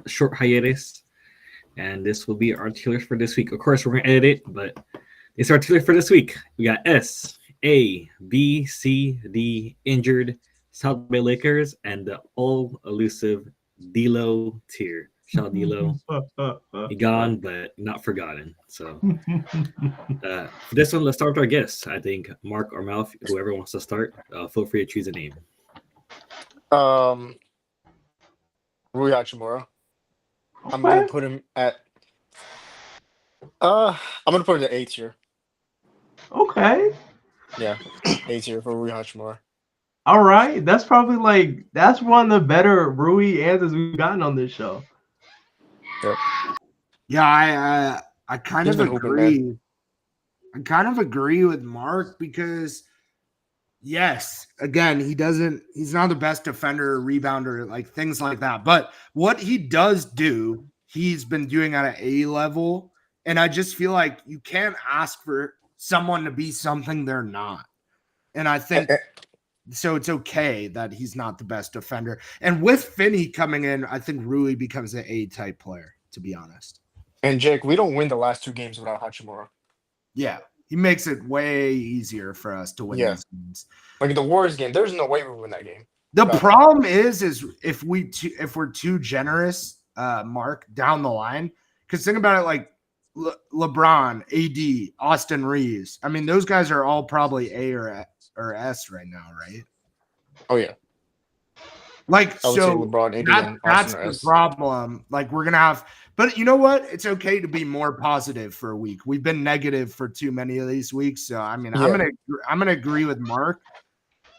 short hiatus. And this will be our tier list for this week. Of course, we're going to edit it, but it's our tier list for this week. We got S, A, B, C, D, injured, South Bay Lakers, and the all elusive D'Lo tier. Shout out D'Lo. He gone, but not forgotten. So for this one, let's start with our guests. I think Mark or Mal, whoever wants to start, feel free to choose a name. Rui Hachimura. I'm gonna put him at. I'm gonna put him at A tier. Okay. Yeah, A tier for Rui Hachimura. All right. That's probably that's one of the better Rui answers we've gotten on this show. Yep. Yeah, I kind He's of been hooping, man. agree. I kind of agree with Mark because yes, again, he's not the best defender, rebounder, like things like that. But what he does do, he's been doing at an A level. And I just feel like you can't ask for someone to be something they're not. And I think so it's okay that he's not the best defender. And with Finney coming in, I think Rui becomes an A-type player, to be honest. And Jake, we don't win the last 2 games without Hachimura. Yeah, he makes it way easier for us to win these games. Like the Warriors game, there's no way we win that game. The problem is if we're too generous, Mark, down the line. Because think about it, like LeBron, AD, Austin Reeves. I mean, those guys are all probably A or S right now, right? Oh yeah. Like I would say so, LeBron, AD, and that's Austin are the S. problem. Like we're gonna have. But you know what? It's okay to be more positive for a week. We've been negative for too many of these weeks. So I mean, I'm gonna agree with Mark.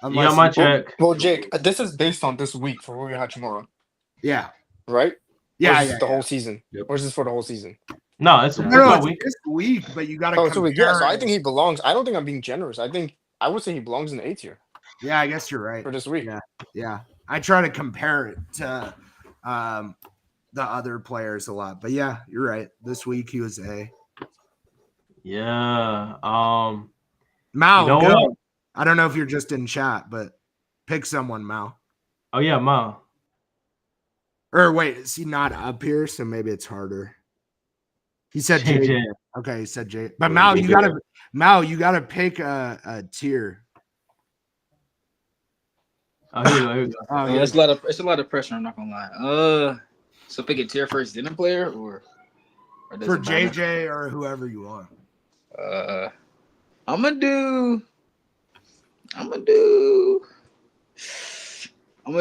You got my check. Well, Jake, this is based on this week for Rui Hachimura. Yeah. Right? Yeah. Or is this the whole season? Yep. Or is this for the whole season? No, it's this week, but you got to. Oh, so yeah. So I think he belongs. I don't think I'm being generous. I would say he belongs in the A tier. Yeah, I guess you're right for this week. Yeah. I try to compare it to the other players a lot, but yeah, you're right. This week he was A. Yeah. Mao, you know go. what? I don't know if you're just in chat, but pick someone, Mao. Oh yeah, Mao. Or wait, is he not up here? So maybe it's harder. He said JJ. Okay, he said J. But Mao, you gotta pick a tier. Oh, here we go. Oh, yeah, it's a lot of pressure. I'm not gonna lie. So pick a tier first, then a player, or for JJ or whoever you want. I'm gonna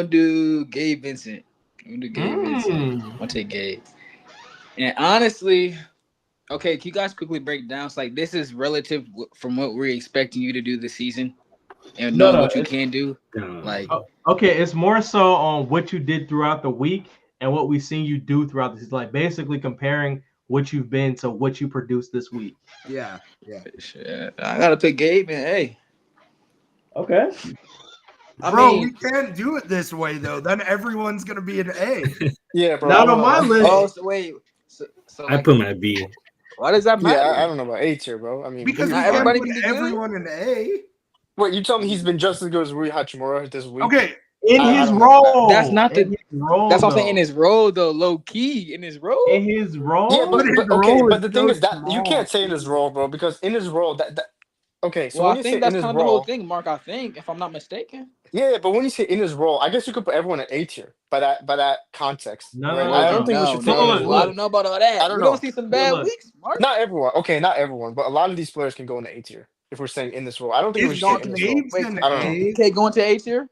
do Gabe Vincent. I'm gonna take Gabe. And honestly, okay, can you guys quickly break down? It's like this is relative from what we're expecting you to do this season, and know what you can do. Like, okay, it's more so on what you did throughout the week and what we've seen you do throughout this. Like basically comparing what you've been to what you produced this week. Yeah. Shit. I gotta pick Gabe and A. Okay. Bro, we can't do it this way though. Then everyone's gonna be an A. Yeah, bro. Not on my list. Oh, so wait. So I put my B. Why does that matter? Yeah, I don't know about A tier, bro. I mean, because not everybody everybody put can be everyone in A. Wait, you tell me he's been just as good as Rui Hachimura this week? Okay. In his role. That's not the role. That's what I'm saying. In his role, though, low key in his role. In his role. Yeah, but the thing is that small. you can't say in his role, bro, because in his role that okay. So Well, when I you say think that's in his kind of the role, whole thing, Mark. I think, if I'm not mistaken. yeah, but when you say in his role, I guess you could put everyone at A tier by that context. No, right? no, I don't think we should. I don't know about all that. I don't We know. don't see some bad weeks, Mark. Not everyone. Okay, not everyone, but a lot of these players can go in the A tier if we're saying in this role. I don't think we Is should say in this role. Gabe's in I don't know. A? Okay, going to A tier.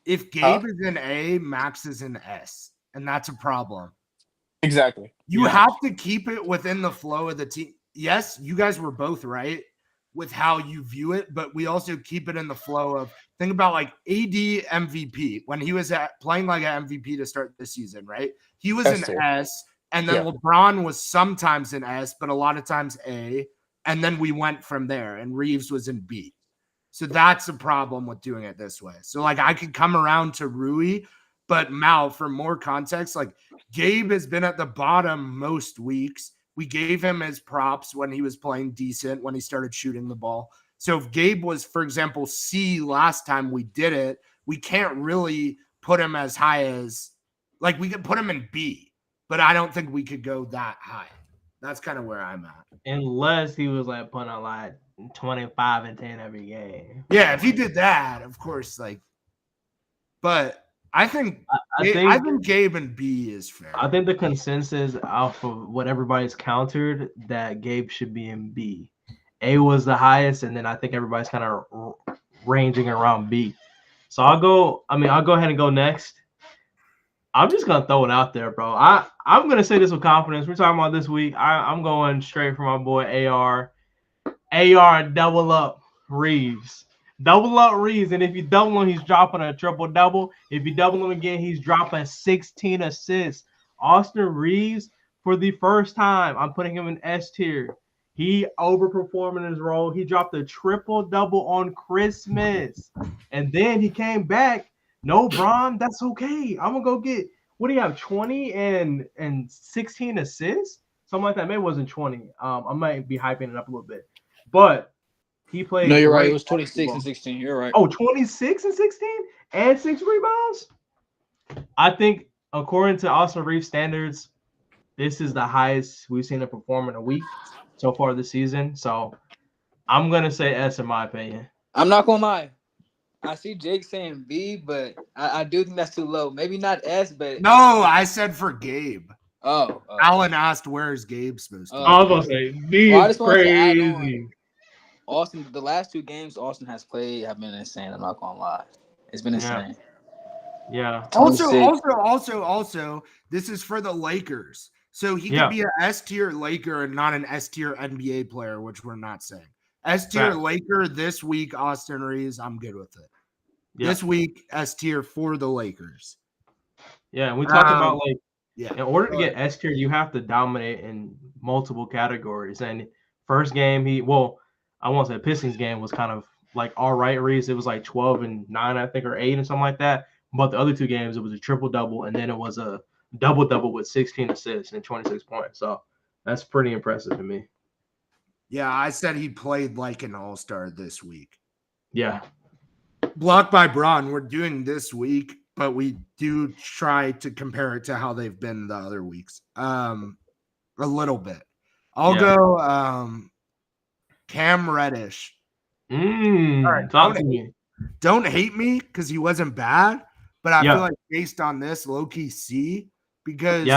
If Gabe is in A, Max is in S, and that's a problem. Exactly. You have to keep it within the flow of the team. Yes, you guys were both right with how you view it, but we also keep it in the flow of think about like AD MVP when he was playing like an MVP to start the season, right? He was in S, and then LeBron was sometimes in S, but a lot of times A, and then we went from there, and Reeves was in B. So that's the problem with doing it this way. So like I could come around to Rui, but Mal, for more context, like Gabe has been at the bottom most weeks. We gave him his props when he was playing decent, when he started shooting the ball. So if Gabe was, for example, C last time we did it, we can't really put him as high as, like we could put him in B, but I don't think we could go that high. That's kind of where I'm at. Unless he was like putting on like 25 and 10 every game. Yeah, if he did that, of course, like, but I think Gabe and B is fair. I think the consensus off of what everybody's countered that Gabe should be in B. A was the highest, and then I think everybody's kind of ranging around B. So I'll go ahead and go next. I'm just gonna throw it out there, bro. I'm gonna say this with confidence. We're talking about this week. I'm going straight for my boy AR. AR double up Reeves. Double up Reeves. And if you double him, he's dropping a triple double. If you double him again, he's dropping 16 assists. Austin Reeves, for the first time, I'm putting him in S tier. He overperformed in his role. He dropped a triple double on Christmas. And then he came back. No, Bron, that's okay. I'm gonna go get, what do you have? 20 and 16 assists? Something like that. Maybe it wasn't 20. I might be hyping it up a little bit. But he played. No, you're right. It great was 26 and basketball. 16. You're right. Oh, 26 and 16 and 6 rebounds? I think, according to Austin Reeves standards, this is the highest we've seen him perform in a week so far this season. So I'm going to say S in my opinion. I'm not going to lie. I see Jake saying B, but I do think that's too low. Maybe not S, but. No, I said for Gabe. Oh. Alan asked, "Where's Gabe supposed to?" I was going to say B is crazy. Austin, the last 2 games Austin has played have been insane. I'm not going to lie. It's been insane. Yeah. Also, this is for the Lakers. So he could be an S tier Laker and not an S tier NBA player, which we're not saying. S tier Laker this week, Austin Reeves, I'm good with it. Yeah. This week, S tier for the Lakers. Yeah, we talked about in order to get S tier, you have to dominate in multiple categories. And first game, I won't say Pistons game was kind of like all right, Reeves. It was like 12 and 9, I think, or 8 or something like that. But the other 2 games, it was a triple-double, and then it was a double-double with 16 assists and 26 points. So that's pretty impressive to me. Yeah, I said he played like an all-star this week. Yeah. Block by Braun, we're doing this week, but we do try to compare it to how they've been the other weeks. A little bit. I'll go Cam Reddish. All right, talk to me. Don't hate me because he wasn't bad, but I feel like based on this, low-key C, because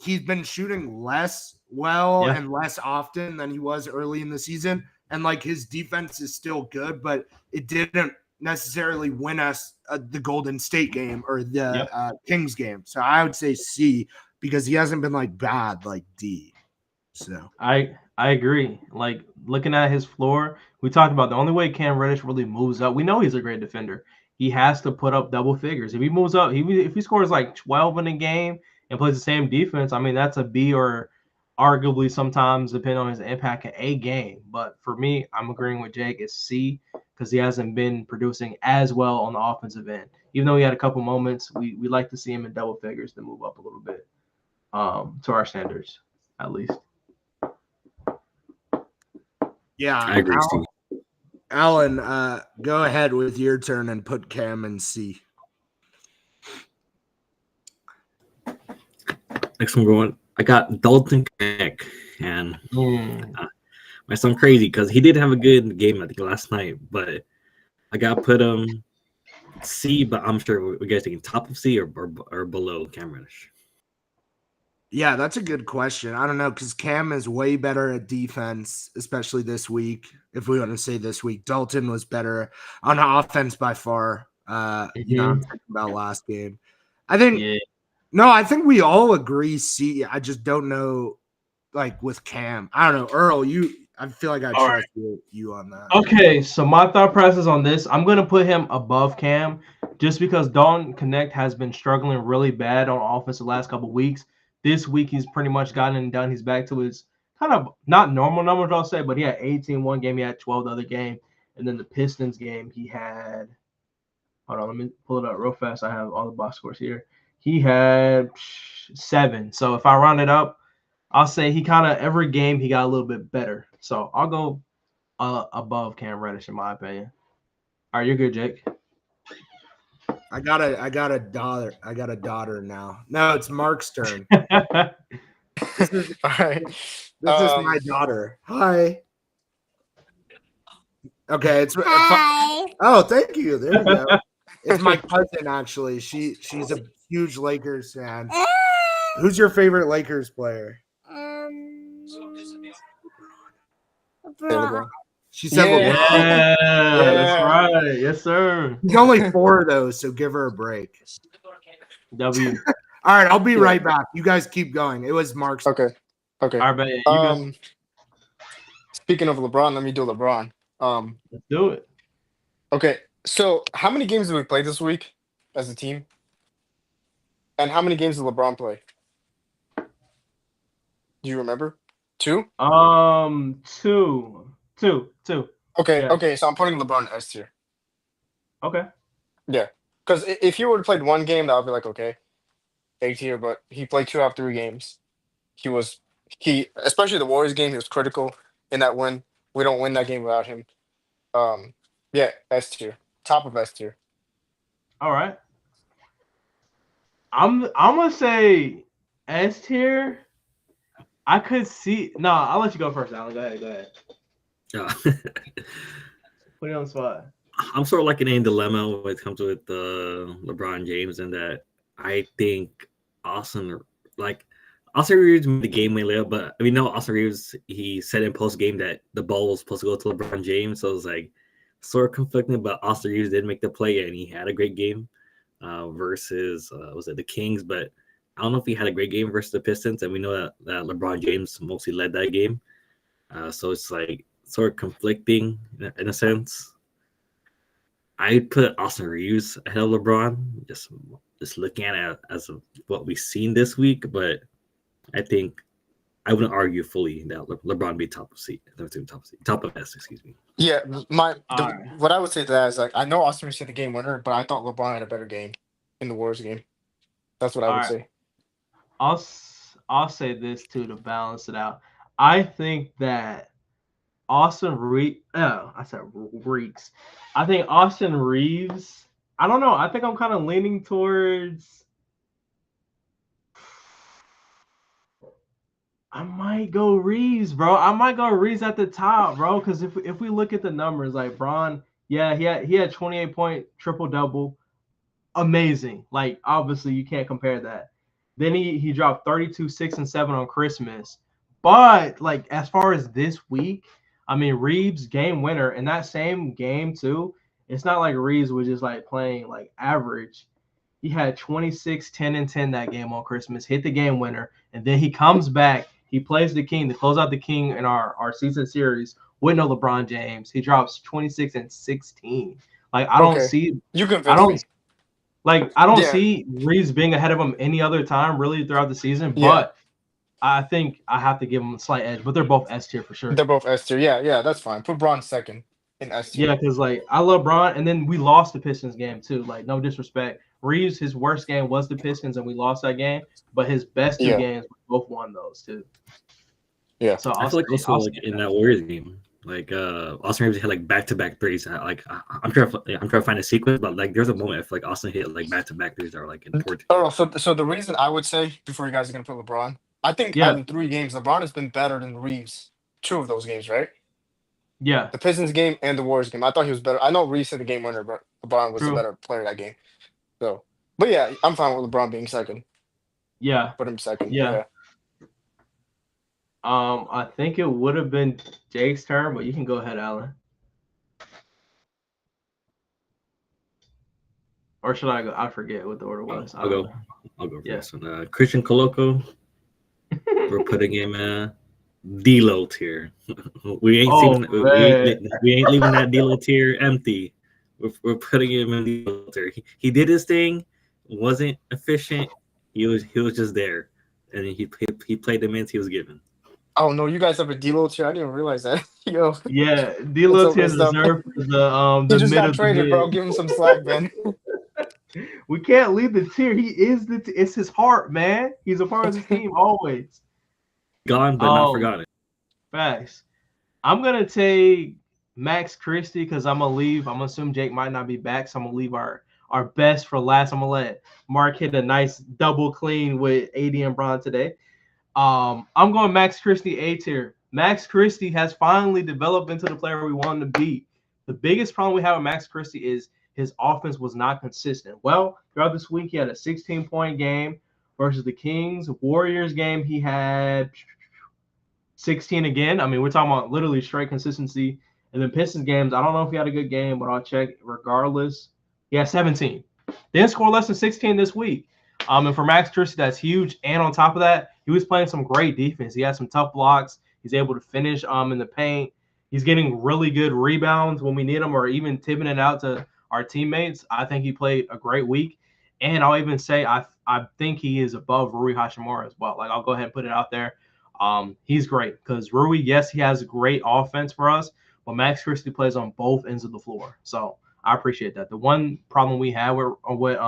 he's been shooting less and less often than he was early in the season. And like his defense is still good, but it didn't necessarily win us the Golden State game or the Kings game. So I would say C because he hasn't been like bad like D. So I agree. Like looking at his floor, we talked about the only way Cam Reddish really moves up. We know he's a great defender. He has to put up double figures. If he moves up, if he scores like 12 in a game and plays the same defense, I mean that's a B or arguably sometimes depending on his impact in a game. But for me, I'm agreeing with Jake. It's C because he hasn't been producing as well on the offensive end. Even though he had a couple moments, we like to see him in double figures to move up a little bit to our standards at least. Yeah, I agree, Steve. Alan, go ahead with your turn and put Cam in C. Next one going, I got Dalton Connect, and might sound crazy because he did have a good game I think last night, but I got to put him C. But I'm sure we guys thinking top of C or below Cam Reddish. Yeah, that's a good question. I don't know because Cam is way better at defense, especially this week. If we want to say this week, Dalton was better on offense by far. I'm thinking about last game. I think I think we all agree C. I just don't know, like with Cam. I don't know, Earl. I feel like I trust you on that. Okay, so my thought process on this, I'm gonna put him above Cam, just because Dalton Connect has been struggling really bad on offense the last couple of weeks. This week, he's pretty much gotten it done. He's back to his kind of not normal numbers, I'll say, but he had 18 one game. He had 12 the other game. And then the Pistons game, he had – hold on, let me pull it up real fast. I have all the box scores here. He had 7. So if I round it up, I'll say he kind of – every game he got a little bit better. So I'll go above Cam Reddish in my opinion. All right, you're good, Jake. I got a daughter. I got a daughter now. No, it's Mark's turn. This is my daughter. Hi. Okay, Hi. Oh, thank you. There you go. It's my cousin actually. She's a huge Lakers fan. Who's your favorite Lakers player? LeBron. She said Yeah, LeBron. that's right. Yes, sir. He's only 4 though, so give her a break. W. All right, I'll be Yeah. right back. You guys keep going. It was Mark's. Okay. All right, man. You good? Speaking of LeBron, let me do LeBron. Let's do it. Okay. So how many games did we play this week as a team? And how many games did LeBron play? Do you remember? 2? 2. Okay. Yeah. Okay. So I'm putting LeBron in S tier. Okay. Yeah. Because if he would have played one game, that would be like, okay, A tier. But he played 2 out of 3 games. Especially the Warriors game, he was critical in that win. We don't win that game without him. Yeah, S tier. Top of S tier. All right. I'm gonna say S tier. I could see. No, I'll let you go first, Alan. Go ahead. Put it on the spot. I'm sort of like in a dilemma when it comes with LeBron James, and that I think Austin Reeves made the game way later, but we know Austin Reeves, he said in post game that the ball was supposed to go to LeBron James, so it was like sort of conflicting. But Austin Reeves did make the play, and he had a great game versus was it the Kings? But I don't know if he had a great game versus the Pistons, and we know that LeBron James mostly led that game, so it's like sort of conflicting in a sense. I'd put Austin Reeves ahead of LeBron, just looking at it as of what we've seen this week. But I think I wouldn't argue fully that LeBron be top of S, excuse me. Yeah, right. what I would say to that is like I know Austin Reeves hit the game winner, but I thought LeBron had a better game in the Warriors game. That's what I would say. I'll say this too to balance it out. I think that Austin Reeves. Oh, I said Reeks. I think Austin Reeves. I don't know. I think I'm kind of leaning towards. I might go Reeves, bro. I might go Reeves at the top, bro. Because if we look at the numbers, like Bron, yeah, he had 28-point triple-double. Amazing. Like, obviously, you can't compare that. Then he dropped 32, 6, and 7 on Christmas. But, like, as far as this week, I mean, Reeves, game winner. In that same game, too, it's not like Reeves was just, like, playing, like, average. He had 26, 10, and 10 that game on Christmas, hit the game winner, and then he comes back. He plays the King to close out the King in our season series with no LeBron James. He drops 26 and 16. Like, I don't see – You convinced me. Like, I don't see Reeves being ahead of him any other time really throughout the season, but I think I have to give him a slight edge. But they're both S tier for sure. They're both S tier. Yeah, that's fine. Put Bron second in S tier. Yeah, because, like, I love Bron, and then we lost the Pistons game too. Like, no disrespect. Reeves, his worst game was the Pistons, and we lost that game. But his best 2 games, we both won those too. Yeah. So I feel like also like in that Warriors game, like Austin Reeves had like back-to-back threes. Like I'm trying to find a sequence, but like there's a moment if like Austin hit like back-to-back threes that are like important. Oh, so the reason I would say before you guys are gonna put LeBron, I think out of the 3 games, LeBron has been better than Reeves. 2 of those games, right? Yeah. The Pistons game and the Warriors game. I thought he was better. I know Reeves hit the game winner, but LeBron was the better player that game. So, but yeah, I'm fine with LeBron being second. Yeah. Put him second. Yeah. I think it would have been Jake's turn, but you can go ahead, Alan. Or should I go? I forget what the order was. I'll go for this one. Christian Coloco. We're putting him D-Lo tier. We ain't leaving that D-Lo tier empty. We're putting him in D-Lo tier. He did his thing, wasn't efficient. He was just there, and he played the minutes he was given. Oh no, you guys have a D-Lo tier. I didn't realize that. Yo. Yeah, D-Lo tier is reserved for the he just got traded, bro. Give him some slack, man. We can't leave the tier. He is it's his heart, man. He's a part of the team always. Gone but not forgotten. Facts. I'm gonna take Max Christie because I'm gonna assume Jake might not be back, so I'm gonna leave our best for last. I'm gonna let Mark hit a nice double clean with AD and Bron today. I'm going Max Christie A tier. Max Christie has finally developed into the player we want him to be. The biggest problem we have with Max Christie is his offense was not consistent. Well, throughout this week, he had a 16-point game versus the Kings. Warriors game, he had 16 again. I mean, we're talking about literally straight consistency. And then Pistons games, I don't know if he had a good game, but I'll check. Regardless, he had 17. Didn't score less than 16 this week. And for Max Christie, that's huge. And on top of that, he was playing some great defense. He had some tough blocks. He's able to finish in the paint. He's getting really good rebounds when we need them, or even tipping it out to our teammates. I think he played a great week. And I'll even say I think he is above Rui Hachimura as well. Like, I'll go ahead and put it out there. He's great because Rui, yes, he has great offense for us, but Max Christie plays on both ends of the floor. So I appreciate that. The one problem we have with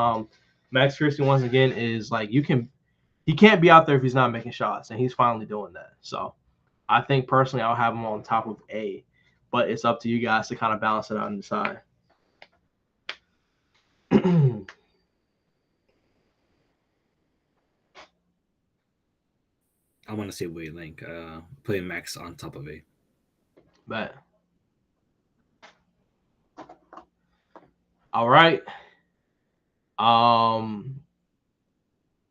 Max Christie, once again, is like he can't be out there if he's not making shots, and he's finally doing that. So I think personally I'll have him on top of A, but it's up to you guys to kind of balance it out and decide. I want to say Wade Link, putting Max on top of A. Bet. All right.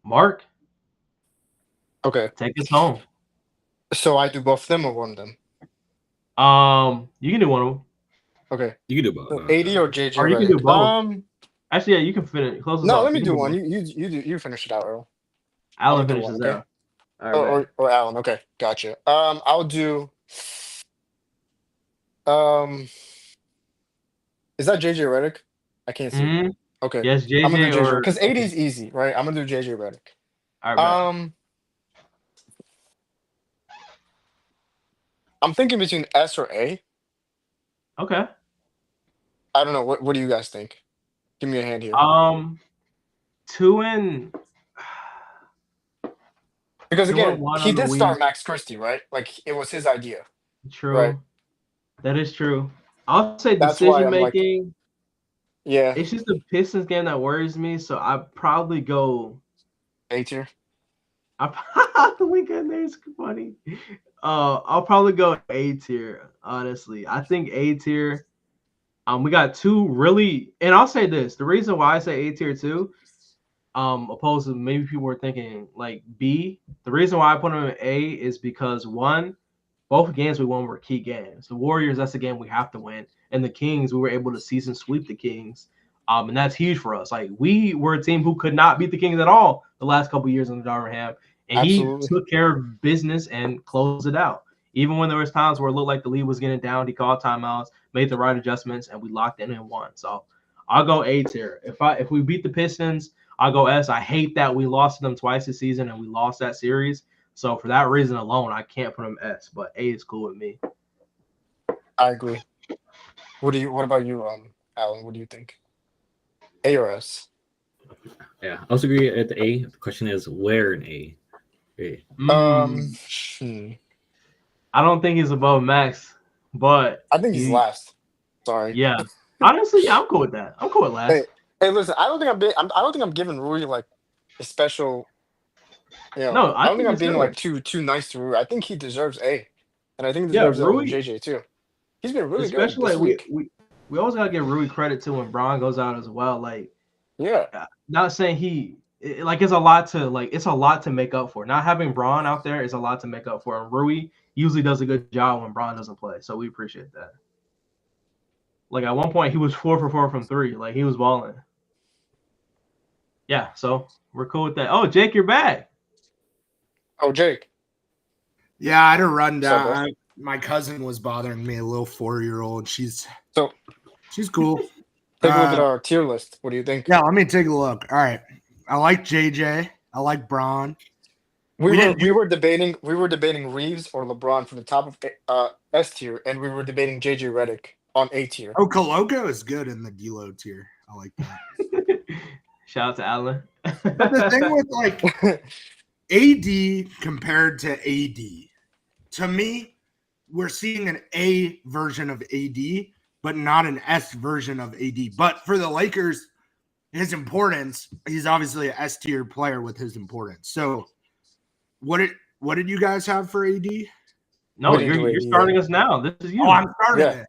Mark, Okay. take us home. So I do both of them or one of them? You can do one of them. Okay. You can do both. So AD or JJ Or you can Redick? do both. Actually, yeah, you can finish. Close this No, off. let me You do can one. You finish it out, Earl. Alan I'll do finishes one, okay? out. All right, bet. Or Alan. Okay, gotcha. I'll do. Is that JJ Redick? I can't see. Mhm. Okay. Yes, I'm gonna JJ do JJ or because AD is easy, right? I'm gonna do JJ Redick. all right, bet. I'm thinking between S or A. Okay. I don't know. What do you guys think? Give me a hand here. 2 and Because 2 and again, 1 he on the did start week. Max Christie, right? Like it was his idea. True. Right. That is true. I'll say That's why decision I'm like, making. yeah, It's just the Pistons game that worries me, so I probably go. A tier. The link in there is funny. I'll probably go A tier. Honestly, I think A tier. We got two really, and I'll say this: the reason why I say A tier too, opposed to maybe people were thinking like B. The reason why I put them in A is because one, both games we won were key games. The Warriors, that's the game we have to win, and the Kings, we were able to season sweep the Kings, and that's huge for us. Like we were a team who could not beat the Kings at all the last couple of years in Darvingham, and Absolutely. he took care of business and closed it out. Even when there was times where it looked like the lead was getting down, he called timeouts, made the right adjustments, and we locked in and won. So I'll go A tier. If we beat the Pistons, I'll go S. I hate that we lost to them twice this season and we lost that series. So for that reason alone, I can't put them S, but A is cool with me. I agree. What about you, Alan? What do you think? A or S? Yeah, I also agree at the A. The question is where in A? A. I don't think he's above Max, but I think he's last. Sorry. Yeah. Honestly, yeah, I'm cool with that. I'm cool with last. Hey, listen. I don't think I'm giving Rui like a special. No, I don't think I'm being good. like too nice to Rui. I think he deserves A, and I think he deserves Rui, JJ too. He's been really good. Especially this week. we always gotta give Rui credit too when Bron goes out as well. Like, yeah, not saying it's a lot to make up for. Not having Bron out there is a lot to make up for. And Rui usually does a good job when Bron doesn't play, so we appreciate that. Like at one point he was 4 for 4 from 3. Like he was balling. Yeah, so we're cool with that. Oh, Jake, you're back. Oh, Jake. Yeah, I had to run down. My cousin was bothering me, a little 4-year-old. She's cool. Take a look at our tier list. What do you think? Yeah, let me take a look. All right. I like JJ. I like Bron. We were debating Reeves or LeBron for the top of S tier, and we were debating JJ Redick on A tier. Oh, Koloko is good in the D-Lo tier. I like that. Shout out to Alan. But the thing with like AD compared to AD, to me, we're seeing an A version of AD, but not an S version of AD. But for the Lakers, his importance, he's obviously an S tier player with his importance. So what did you guys have for AD? No, you're starting us now. This is you. Oh, I'm starting it.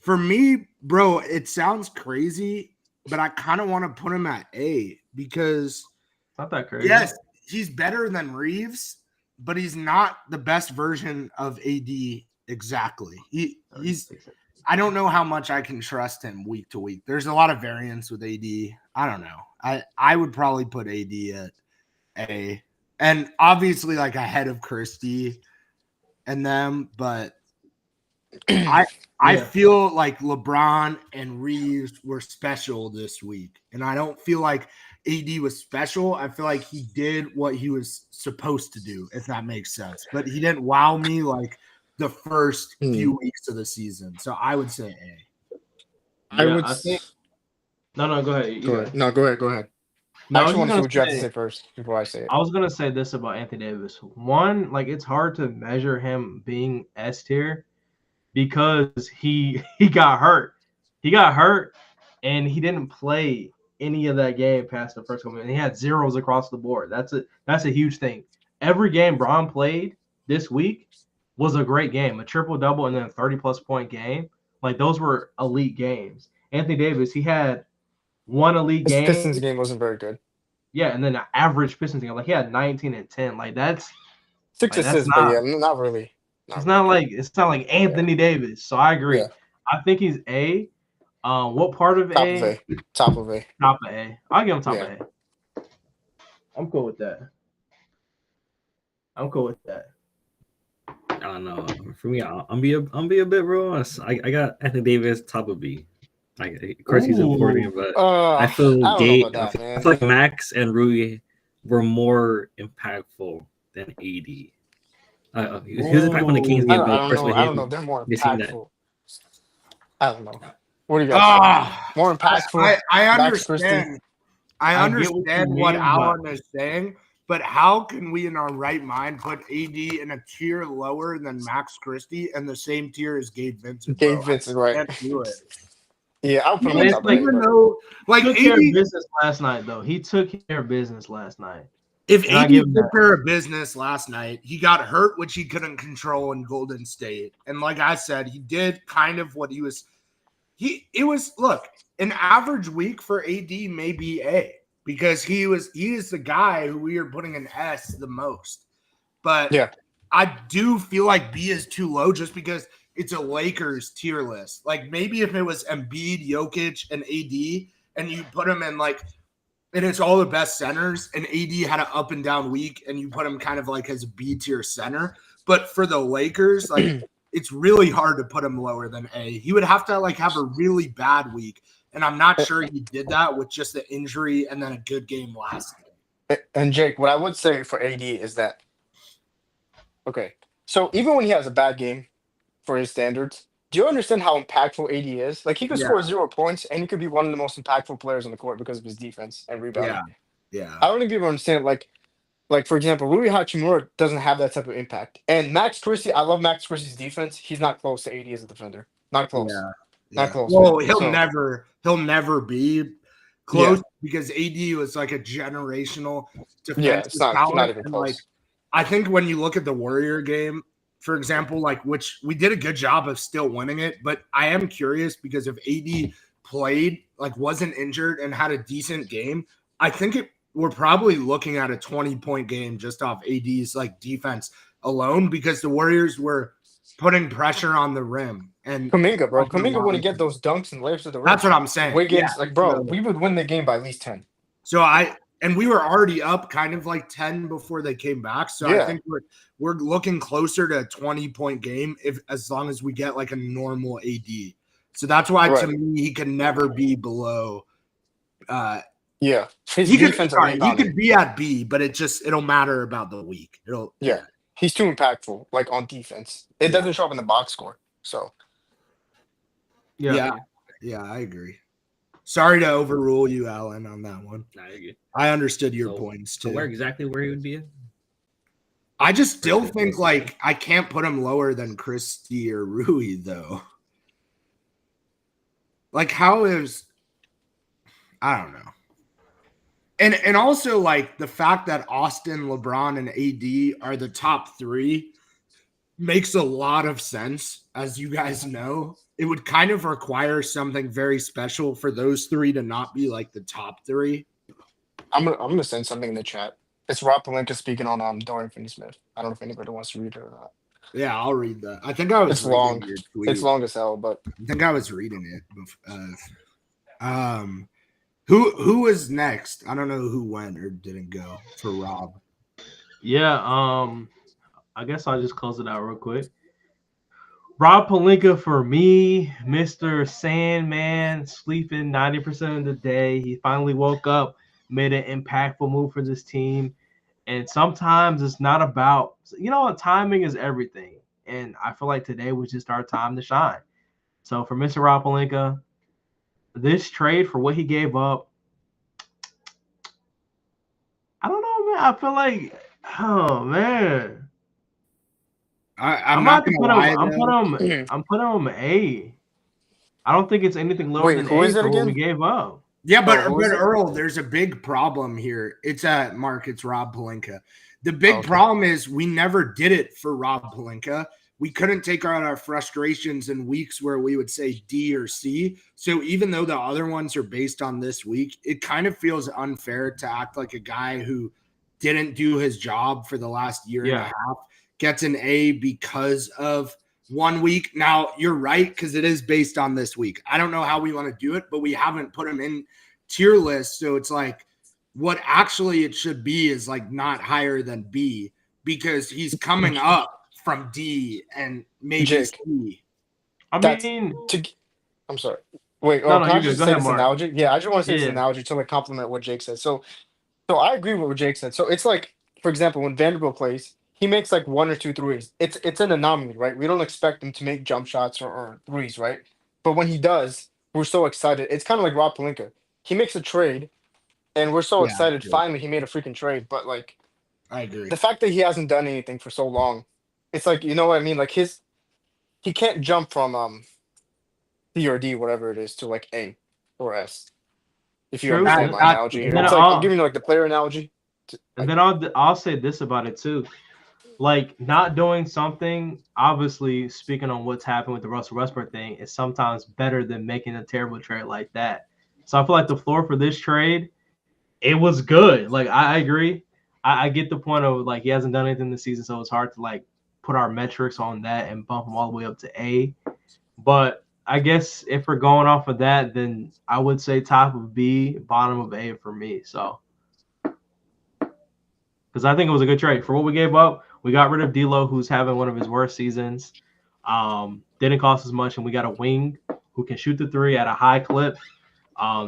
For me, bro, it sounds crazy, but I kind of want to put him at A because not that crazy. Yes, he's better than Reeves, but he's not the best version of AD exactly. He's I don't know how much I can trust him week to week. There's a lot of variance with AD. I don't know. I would probably put AD at A, and obviously like ahead of Christie and them, but I feel like LeBron and Reeves were special this week, and I don't feel like AD was special. I feel like he did what he was supposed to do, if that makes sense. But he didn't wow me like the first few weeks of the season. So I would say A. I would say. No, go ahead. Go ahead. No, go ahead. No, I actually want to see what you have to say first before I say it. I was gonna say this about Anthony Davis. One, like it's hard to measure him being S tier because he got hurt. He got hurt and he didn't play any of that game past the first couple minutes. He had zeros across the board. That's a huge thing. Every game Bron played this week was a great game, a triple-double and then a 30-plus point game. Like those were elite games. Anthony Davis, he had one elite game. His Pistons game wasn't very good. Yeah, and then an average Pistons game. Like he had 19 and 10. Like that's 6 assists, but yeah, not really. It's not like Anthony Davis. So I agree. Yeah. I think he's A. What part of Top A? of A. Top of A. Top of A. I'll give him top of A. I'm cool with that. I don't know. For me, I'm be a bit real honest. I got Anthony Davis top of B. Of course, he's important, but I feel I feel like Max and Rui were more impactful than AD. He was impactful in the Kings game, but of course, I don't know. They're more impactful. I don't know. What do you guys say? More impactful. I understand. I understand what Alan is saying, but how can we in our right mind put AD in a tier lower than Max Christie and the same tier as Gabe Vincent? Gabe Vincent, right? Can't do it. Yeah, I'll put him top. Even though, like, he took care of business last night, though. He took care of business last night. If AD took care of business last night, he got hurt, which he couldn't control in Golden State. And like I said, he did kind of what he was. Look, an average week for AD may be A because he is the guy who we are putting an S the most. But yeah, I do feel like B is too low just because it's a Lakers tier list. Like maybe if it was Embiid, Jokic, and AD, and you put them in like, and it's all the best centers, and AD had an up and down week, and you put him kind of like as a B tier center. But for the Lakers, like it's really hard to put him lower than A. He would have to like have a really bad week, and I'm not sure he did that with just the injury and then a good game last game. And Jake, what I would say for AD is that, okay, so even when he has a bad game for his standards, do you understand how impactful AD is? Like he could score 0 points and he could be one of the most impactful players on the court because of his defense and rebounding. Yeah. I don't think people understand. Like for example, Rui Hachimura doesn't have that type of impact. And Max Christie, I love Max Christie's defense. He's not close to AD as a defender. Not close. Not close. Well, he'll never be close because AD was like a generational defensive it's not even close. Like, I think when you look at the Warrior game, for example, like which we did a good job of still winning it, but I am curious because if AD played, like wasn't injured and had a decent game, I think we're probably looking at a 20-point game just off AD's like defense alone because the Warriors were putting pressure on the rim. And Kuminga, bro. Kuminga wouldn't get those dunks and layups to the rim. That's what I'm saying. Wiggins, we would win the game by at least 10. So and we were already up kind of like 10 before they came back. So I think we're looking closer to a 20-point game as long as we get like a normal AD. So that's why to me he can never be below. His he defense. He could be at B, but it'll matter about the week. He's too impactful, like on defense. It doesn't show up in the box score. So yeah, I agree. Sorry to overrule you, Alan, on that one. Nah, you're good. I understood your points too. So where he would be in? I just still think like I can't put him lower than Christie or Rui though. Like how is I don't know. And also like the fact that Austin, LeBron, and AD are the top 3 makes a lot of sense, as you guys know. It would kind of require something very special for those 3 to not be like the top 3. I'm gonna send something in the chat. It's Rob Pelinka speaking on Dorian Finney-Smith. I don't know if anybody wants to read it or not. Yeah, I'll read that. I think I was. It's long. It's long as hell, but I think I was reading it. Who was next? I don't know who went or didn't go for Rob. Yeah, I guess I'll just close it out real quick. Rob Pelinka for me, Mr. Sandman, sleeping 90% of the day. He finally woke up, made an impactful move for this team. And sometimes it's not about, timing is everything. And I feel like today was just our time to shine. So for Mr. Rob Pelinka, this trade for what he gave up, I don't know, man. I feel like, oh, man. I'm not gonna lie. I'm putting him A. I don't think it's anything lower Wait, than who A is it for what again? we gave up. Yeah, but who is it? Earl, there's a big problem here. It's Mark. It's Rob Pelinka. The big Okay. problem is we never did it for Rob Pelinka. We couldn't take out our frustrations in weeks where we would say D or C. So even though the other ones are based on this week, it kind of feels unfair to act like a guy who didn't do his job for the last year and a half gets an A because of 1 week. Now, you're right, because it is based on this week. I don't know how we want to do it, but we haven't put him in tier list. So it's like what actually it should be is like not higher than B because he's coming up from D and maybe Jake, C. I'm sorry. Wait, No, can I you're just good. Go say ahead, this Mark. analogy? Yeah, I just want to say this Yeah. analogy to like complement what Jake said. So I agree with what Jake said. So it's like, for example, when Vanderbilt plays, he makes like 1 or 2 threes. It's an anomaly, right? We don't expect him to make jump shots or threes, right? But when he does, we're so excited. It's kind of like Rob Pelinka. He makes a trade, and we're so excited. True. Finally, he made a freaking trade. But like I agree. the fact that he hasn't done anything for so long, it's like, you know what I mean? Like he can't jump from C or D, whatever it is, to like A or S. If you True. understand my That's analogy here, the it's point. like I'm giving you like the player analogy. And then I'll say this about it too. Like not doing something, obviously speaking on what's happened with the Russell Westbrook thing, is sometimes better than making a terrible trade like that. So I feel like the floor for this trade, it was good. Like I agree. I get the point of like he hasn't done anything this season, so it's hard to like put our metrics on that and bump him all the way up to A. But I guess if we're going off of that, then I would say top of B, bottom of A for me. So because I think it was a good trade. For what we gave up, we got rid of D'Lo, who's having one of his worst seasons. Didn't cost as much, and we got a wing who can shoot the three at a high clip.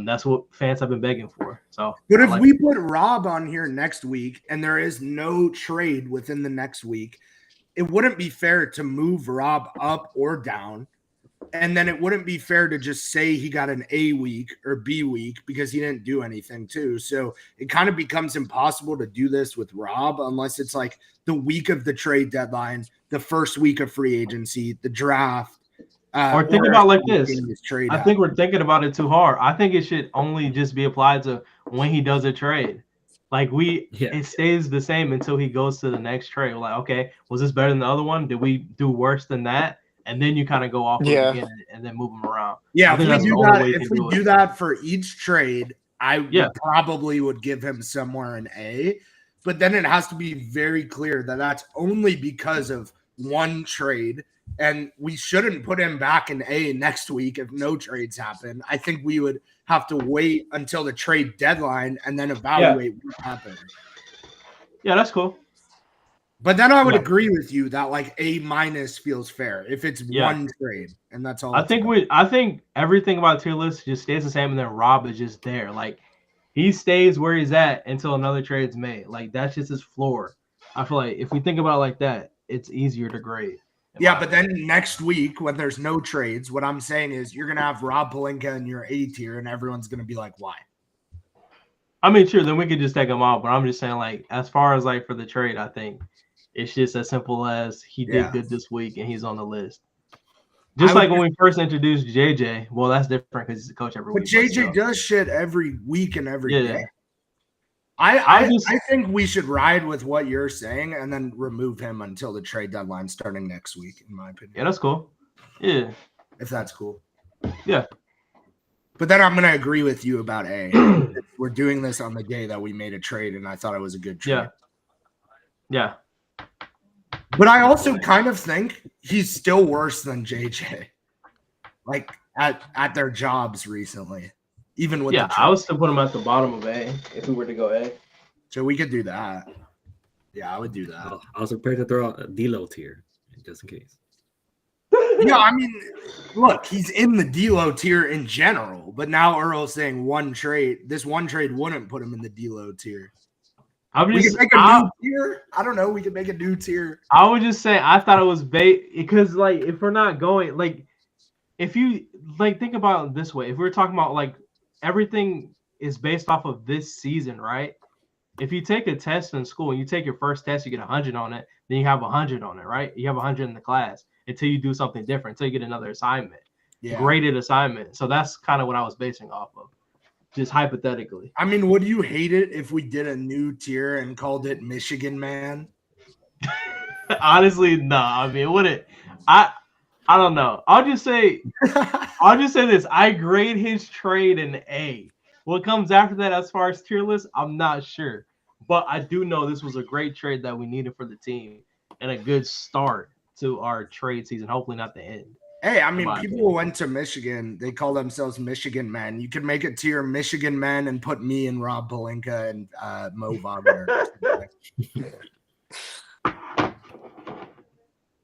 That's what fans have been begging for. So, but if we put Rob on here next week and there is no trade within the next week, it wouldn't be fair to move Rob up or down. And then it wouldn't be fair to just say he got an A week or B week because he didn't do anything too. So it kind of becomes impossible to do this with Rob unless it's like the week of the trade deadline, the first week of free agency, the draft. Or think about like this. I think we're we're thinking about it too hard. I think it should only just be applied to when he does a trade. Like it stays the same until he goes to the next trade. We're like, okay, was this better than the other one? Did we do worse than that? And then you kind of go off of it again and then move them around. Yeah, if we do that for each trade, I probably would give him somewhere an A. But then it has to be very clear that that's only because of one trade. And we shouldn't put him back in A next week if no trades happen. I think we would have to wait until the trade deadline and then evaluate what happened. Yeah, that's cool. But then I would agree with you that like A minus feels fair if it's one trade, and that's all. I think everything about tier list just stays the same, and then Rob is just there. Like he stays where he's at until another trade's made. Like that's just his floor. I feel like if we think about it like that, it's easier to grade. Yeah, but then next week when there's no trades, what I'm saying is you're gonna have Rob Pelinka in your A tier, and everyone's gonna be like, why? I mean, sure, then we could just take him off, but I'm just saying, like, as far as like for the trade, I think it's just as simple as he did good this week and he's on the list. Just like when we first introduced JJ, well, that's different because he's a coach every week. But JJ does shit every week and every day. I think we should ride with what you're saying and then remove him until the trade deadline starting next week, in my opinion. Yeah, that's cool. Yeah. If that's cool. Yeah. But then I'm going to agree with you about A. We're doing this on the day that we made a trade, and I thought it was a good trade. Yeah. But I also kind of think he's still worse than JJ, like at their jobs recently. even with Yeah, the I trade. would still put him at the bottom of A if we were to go A. So we could do that. Yeah, I would do that. I was prepared to throw out a D-Lo tier just in case. Yeah, I mean, look, he's in the D-Lo tier in general, but now Earl's saying this one trade wouldn't put him in the D-Lo tier. We could make a new tier. I don't know. We could make a new tier. I would just say I thought it was because like if we're not going like if you like think about it this way, if we're talking about like everything is based off of this season, right? If you take a test in school and you take your first test, you get 100 on it, then you have 100 on it, right? You have 100 in the class until you do something different, until you get another assignment, graded assignment. So that's kind of what I was basing off of, just hypothetically. I mean, would you hate it if we did a new tier and called it Michigan Man? Honestly, no. I mean, it wouldn't. I don't know. I'll just say this. I grade his trade an A. What comes after that as far as tier list, I'm not sure. But I do know this was a great trade that we needed for the team and a good start to our trade season. Hopefully not the end. Hey, I mean, people who went to Michigan, they call themselves Michigan Men. You could make a tier Michigan Men and put me and Rob Pelinka and Mo Wagner.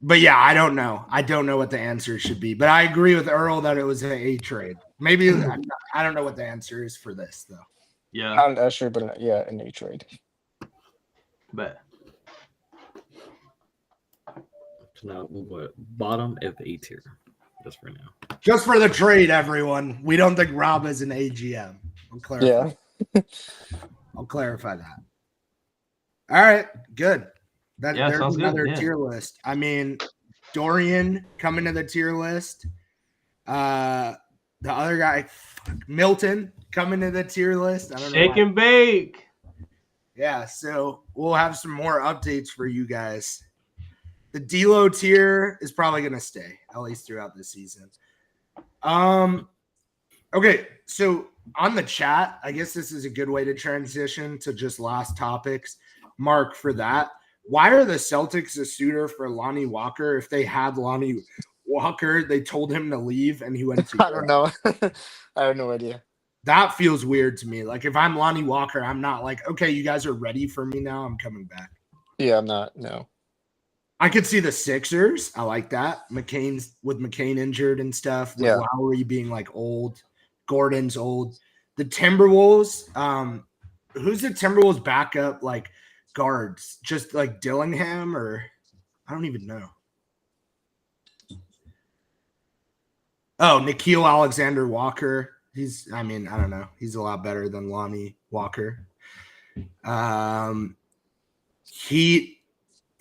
But yeah, I don't know. I don't know what the answer should be. But I agree with Earl that it was an A trade. Maybe I don't know what the answer is for this though. Yeah, I'm not sure, but yeah, an A trade. But Now we'll go bottom of A tier, just for now. Just for the trade, everyone. We don't think Rob is an AGM. I'll clarify. Yeah. I'll clarify that. All right, good. There's another good, tier list. I mean, Dorian coming to the tier list. The other guy, Milton, coming to the tier list. I don't know. Shake and bake. Yeah, so we'll have some more updates for you guys. The D-Lo tier is probably going to stay, at least throughout the season. Okay, so on the chat, I guess this is a good way to transition to just last topics. Mark, for that, why are the Celtics a suitor for Lonnie Walker? If they had Lonnie Walker, they told him to leave and he went to I don't know. I have no idea. That feels weird to me. Like if I'm Lonnie Walker, I'm not like, okay, you guys are ready for me now. I'm coming back. Yeah, I'm not. No. I could see the Sixers. I like that. McCain injured and stuff. With Lowry being like old. Gordon's old. The Timberwolves. Who's the Timberwolves backup like guards? Just like Dillingham or I don't even know. Oh, Nickeil Alexander-Walker. I don't know. He's a lot better than Lonnie Walker.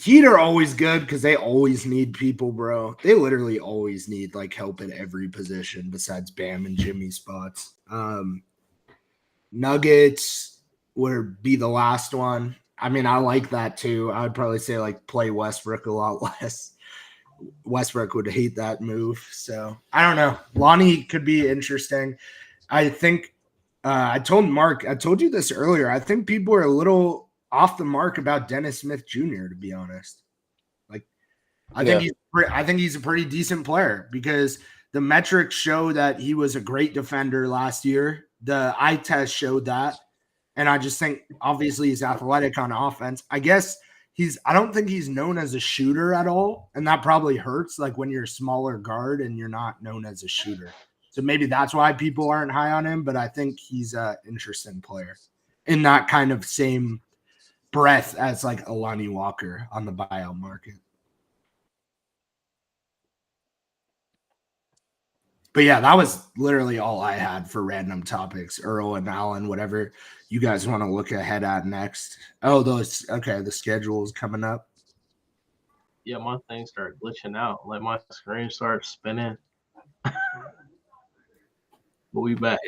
Heat are always good because they always need people, bro. They literally always need like help at every position besides Bam and Jimmy spots. Nuggets would be the last one. I mean, I like that too. I would probably say like play Westbrook a lot less. Westbrook would hate that move. So I don't know. Lonnie could be interesting. I think I told you this earlier. I think people are a little off the mark about Dennis Smith Jr., to be honest. Like, I think he's a pretty decent player because the metrics show that he was a great defender last year. The eye test showed that. And I just think obviously he's athletic on offense. I guess I don't think he's known as a shooter at all. And that probably hurts like when you're a smaller guard and you're not known as a shooter. So maybe that's why people aren't high on him, but I think he's an interesting player in that kind of same breath as like a Lonnie Walker on the buyout market. But yeah, that was literally all I had for random topics. Earl and Alan, whatever you guys want to look ahead at next. Oh, the schedule is coming up. Yeah, my thing started glitching out. Like my screen started spinning. But we back.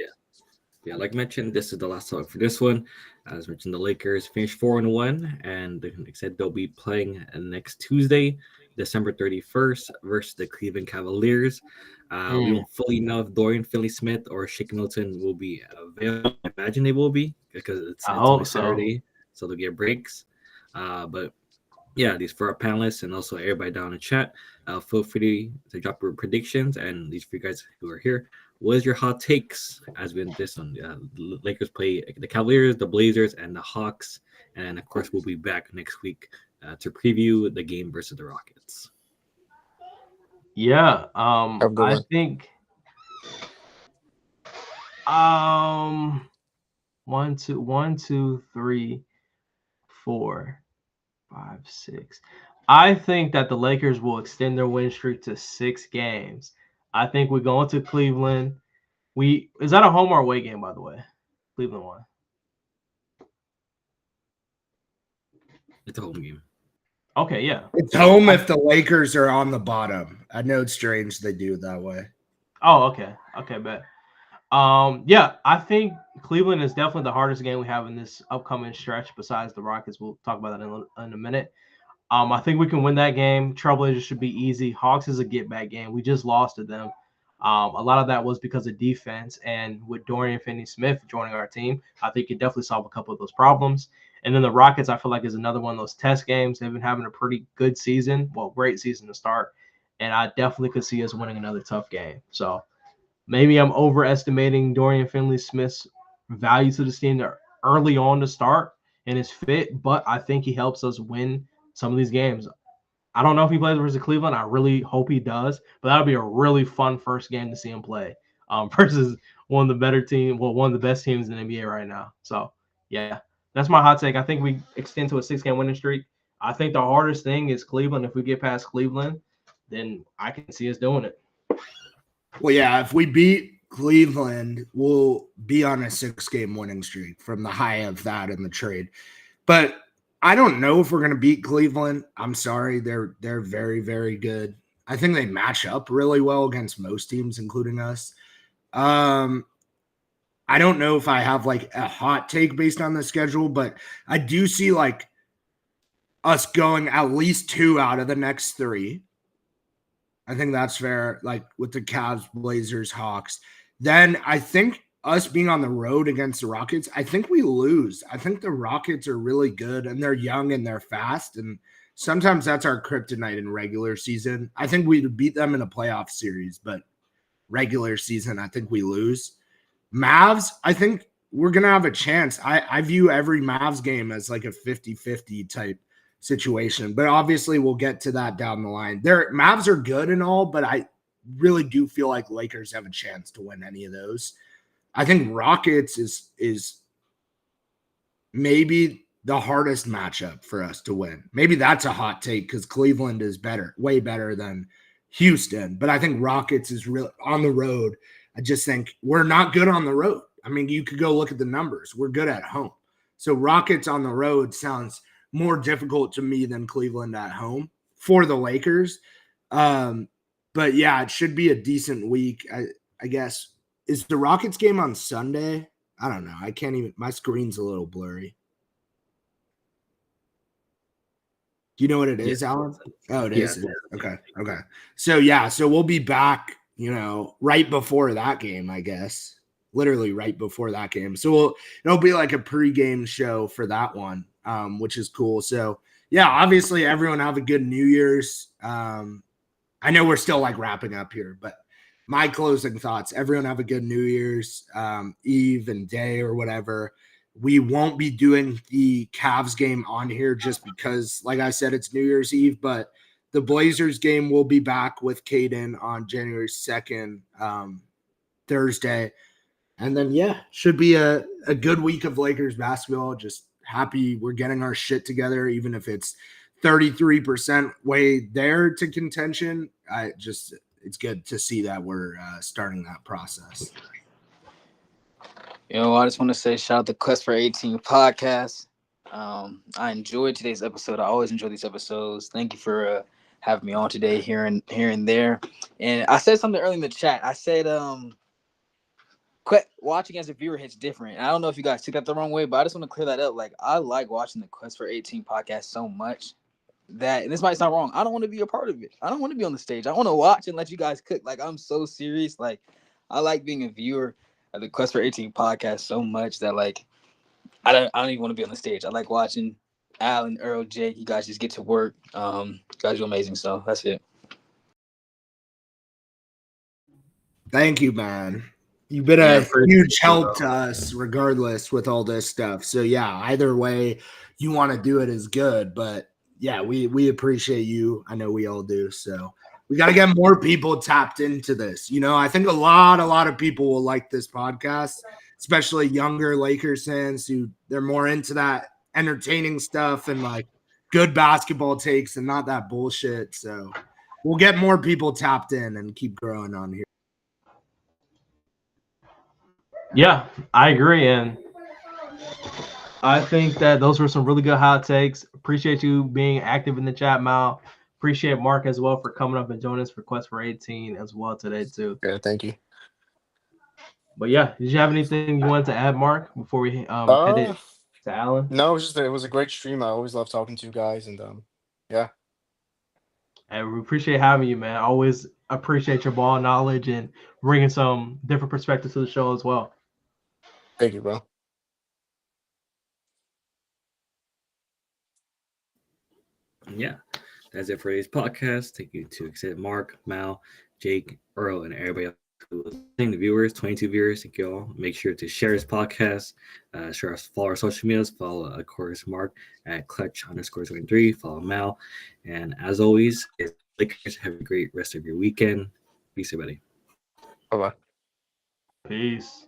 Yeah, like mentioned, this is the last talk for this one. As mentioned, the Lakers finished 4-1, and like said, they'll be playing next Tuesday, December 31st, versus the Cleveland Cavaliers. We don't fully know if Dorian Finney-Smith or Shake Milton will be available. I imagine they will be because it's only Saturday, so they'll get breaks. But yeah, these for our panelists and also everybody down in the chat, feel free to drop your predictions. And these for you guys who are here, what is your hot takes as we end this one? Lakers play the Cavaliers, the Blazers, and the Hawks. And, of course, we'll be back next week to preview the game versus the Rockets. Yeah, Have a good I one. think 1, 2, 3, 4, 5, 6. I think that the Lakers will extend their win streak to 6 games. I think we go into Cleveland. Is that a home or away game, by the way? Cleveland won. It's a home game. Okay, yeah. It's home if the Lakers are on the bottom. I know it's strange they do it that way. Oh, okay. Okay, bet. Yeah, I think Cleveland is definitely the hardest game we have in this upcoming stretch besides the Rockets. We'll talk about that in a minute. I think we can win that game. Trailblazers should be easy. Hawks is a get-back game. We just lost to them. A lot of that was because of defense, and with Dorian Finney-Smith joining our team, I think he can definitely solve a couple of those problems. And then the Rockets, I feel like, is another one of those test games. They've been having a pretty good season, great season to start, and I definitely could see us winning another tough game. So maybe I'm overestimating Dorian Finney-Smith's value to this team early on to start and his fit, but I think he helps us win some of these games. I don't know if he plays versus Cleveland. I really hope he does, but that'll be a really fun first game to see him play versus one of the best teams in the NBA right now. So, yeah, that's my hot take. I think we extend to a 6-game winning streak. I think the hardest thing is Cleveland. If we get past Cleveland, then I can see us doing it. Well, yeah, if we beat Cleveland, we'll be on a 6-game winning streak from the high of that in the trade. But I don't know if we're going to beat Cleveland. I'm sorry. They're very, very good. I think they match up really well against most teams, including us. I don't know if I have like a hot take based on the schedule, but I do see like us going at least 2 out of the next 3. I think that's fair, like with the Cavs, Blazers, Hawks. Then I think us being on the road against the Rockets, I think we lose. I think the Rockets are really good, and they're young and they're fast, and sometimes that's our kryptonite in regular season. I think we'd beat them in a playoff series, but regular season, I think we lose. Mavs, I think we're going to have a chance. I view every Mavs game as like a 50-50 type situation, but obviously we'll get to that down the line. Mavs are good and all, but I really do feel like Lakers have a chance to win any of those. I think Rockets is maybe the hardest matchup for us to win. Maybe that's a hot take because Cleveland is better, way better than Houston. But I think Rockets is really on the road. I just think we're not good on the road. I mean, you could go look at the numbers. We're good at home. So Rockets on the road sounds more difficult to me than Cleveland at home for the Lakers. But yeah, it should be a decent week. I guess. Is the Rockets game on Sunday? I don't know. I can't even – my screen's a little blurry. Do you know what it is, Alan? Oh, it is. Okay. So, yeah. So, we'll be back, right before that game, I guess. Literally right before that game. So, it'll be like a pregame show for that one, which is cool. So, yeah, obviously everyone have a good New Year's. I know we're still like wrapping up here, but my closing thoughts, everyone have a good New Year's Eve and day or whatever. We won't be doing the Cavs game on here just because, like I said, it's New Year's Eve, but the Blazers game will be back with Caden on January 2nd, Thursday. And then, yeah, should be a good week of Lakers basketball. Just happy we're getting our shit together, even if it's 33% way there to contention. It's good to see that we're starting that process. I just want to say shout out to Quest for 18 podcast. I enjoyed today's episode. I always enjoy these episodes. Thank you for having me on today here and there. And I said something early in the chat. I said watching as a viewer hits different. And I don't know if you guys took that the wrong way, but I just want to clear that up. Like, I like watching the Quest for 18 podcast so much that, and this might sound wrong, I don't want to be a part of it. I don't want to be on the stage. I want to watch and let you guys cook. Like, I'm so serious. Like, I like being a viewer of the Quest for 18 podcast so much that, like, I don't even want to be on the stage. I like watching Al and Earl, Jake. You guys just get to work. You guys are amazing. So that's it. Thank you, man. You've been Yeah, a appreciate huge you, help bro. to us, regardless, with all this stuff. So yeah, either way you want to do it is good. But yeah, we appreciate you. I know we all do. So we got to get more people tapped into this. You know, I think a lot of people will like this podcast, especially younger Lakers fans who they're more into that entertaining stuff and like good basketball takes and not that bullshit. So we'll get more people tapped in and keep growing on here. Yeah, I agree, and I think that those were some really good hot takes. Appreciate you being active in the chat, Mal. Appreciate Mark as well for coming up and joining us for Quest for 18 as well today too. Yeah, thank you. But yeah, did you have anything you wanted to add, Mark, before we head it to Alan? No, it was a great stream. I always love talking to you guys, and yeah. And we appreciate having you, man. Always appreciate your ball knowledge and bringing some different perspectives to the show as well. Thank you, bro. Yeah, that's it for today's podcast. Thank you to Excited Mark, Mal, Jake, Earl, and everybody else who was listening, the viewers, 22 viewers. Thank you all. Make sure to share this podcast. Follow our social medias. Follow, of course, Mark at clutch_23. Follow Mal. And as always, Lakers, have a great rest of your weekend. Peace, everybody. Bye-bye. Peace.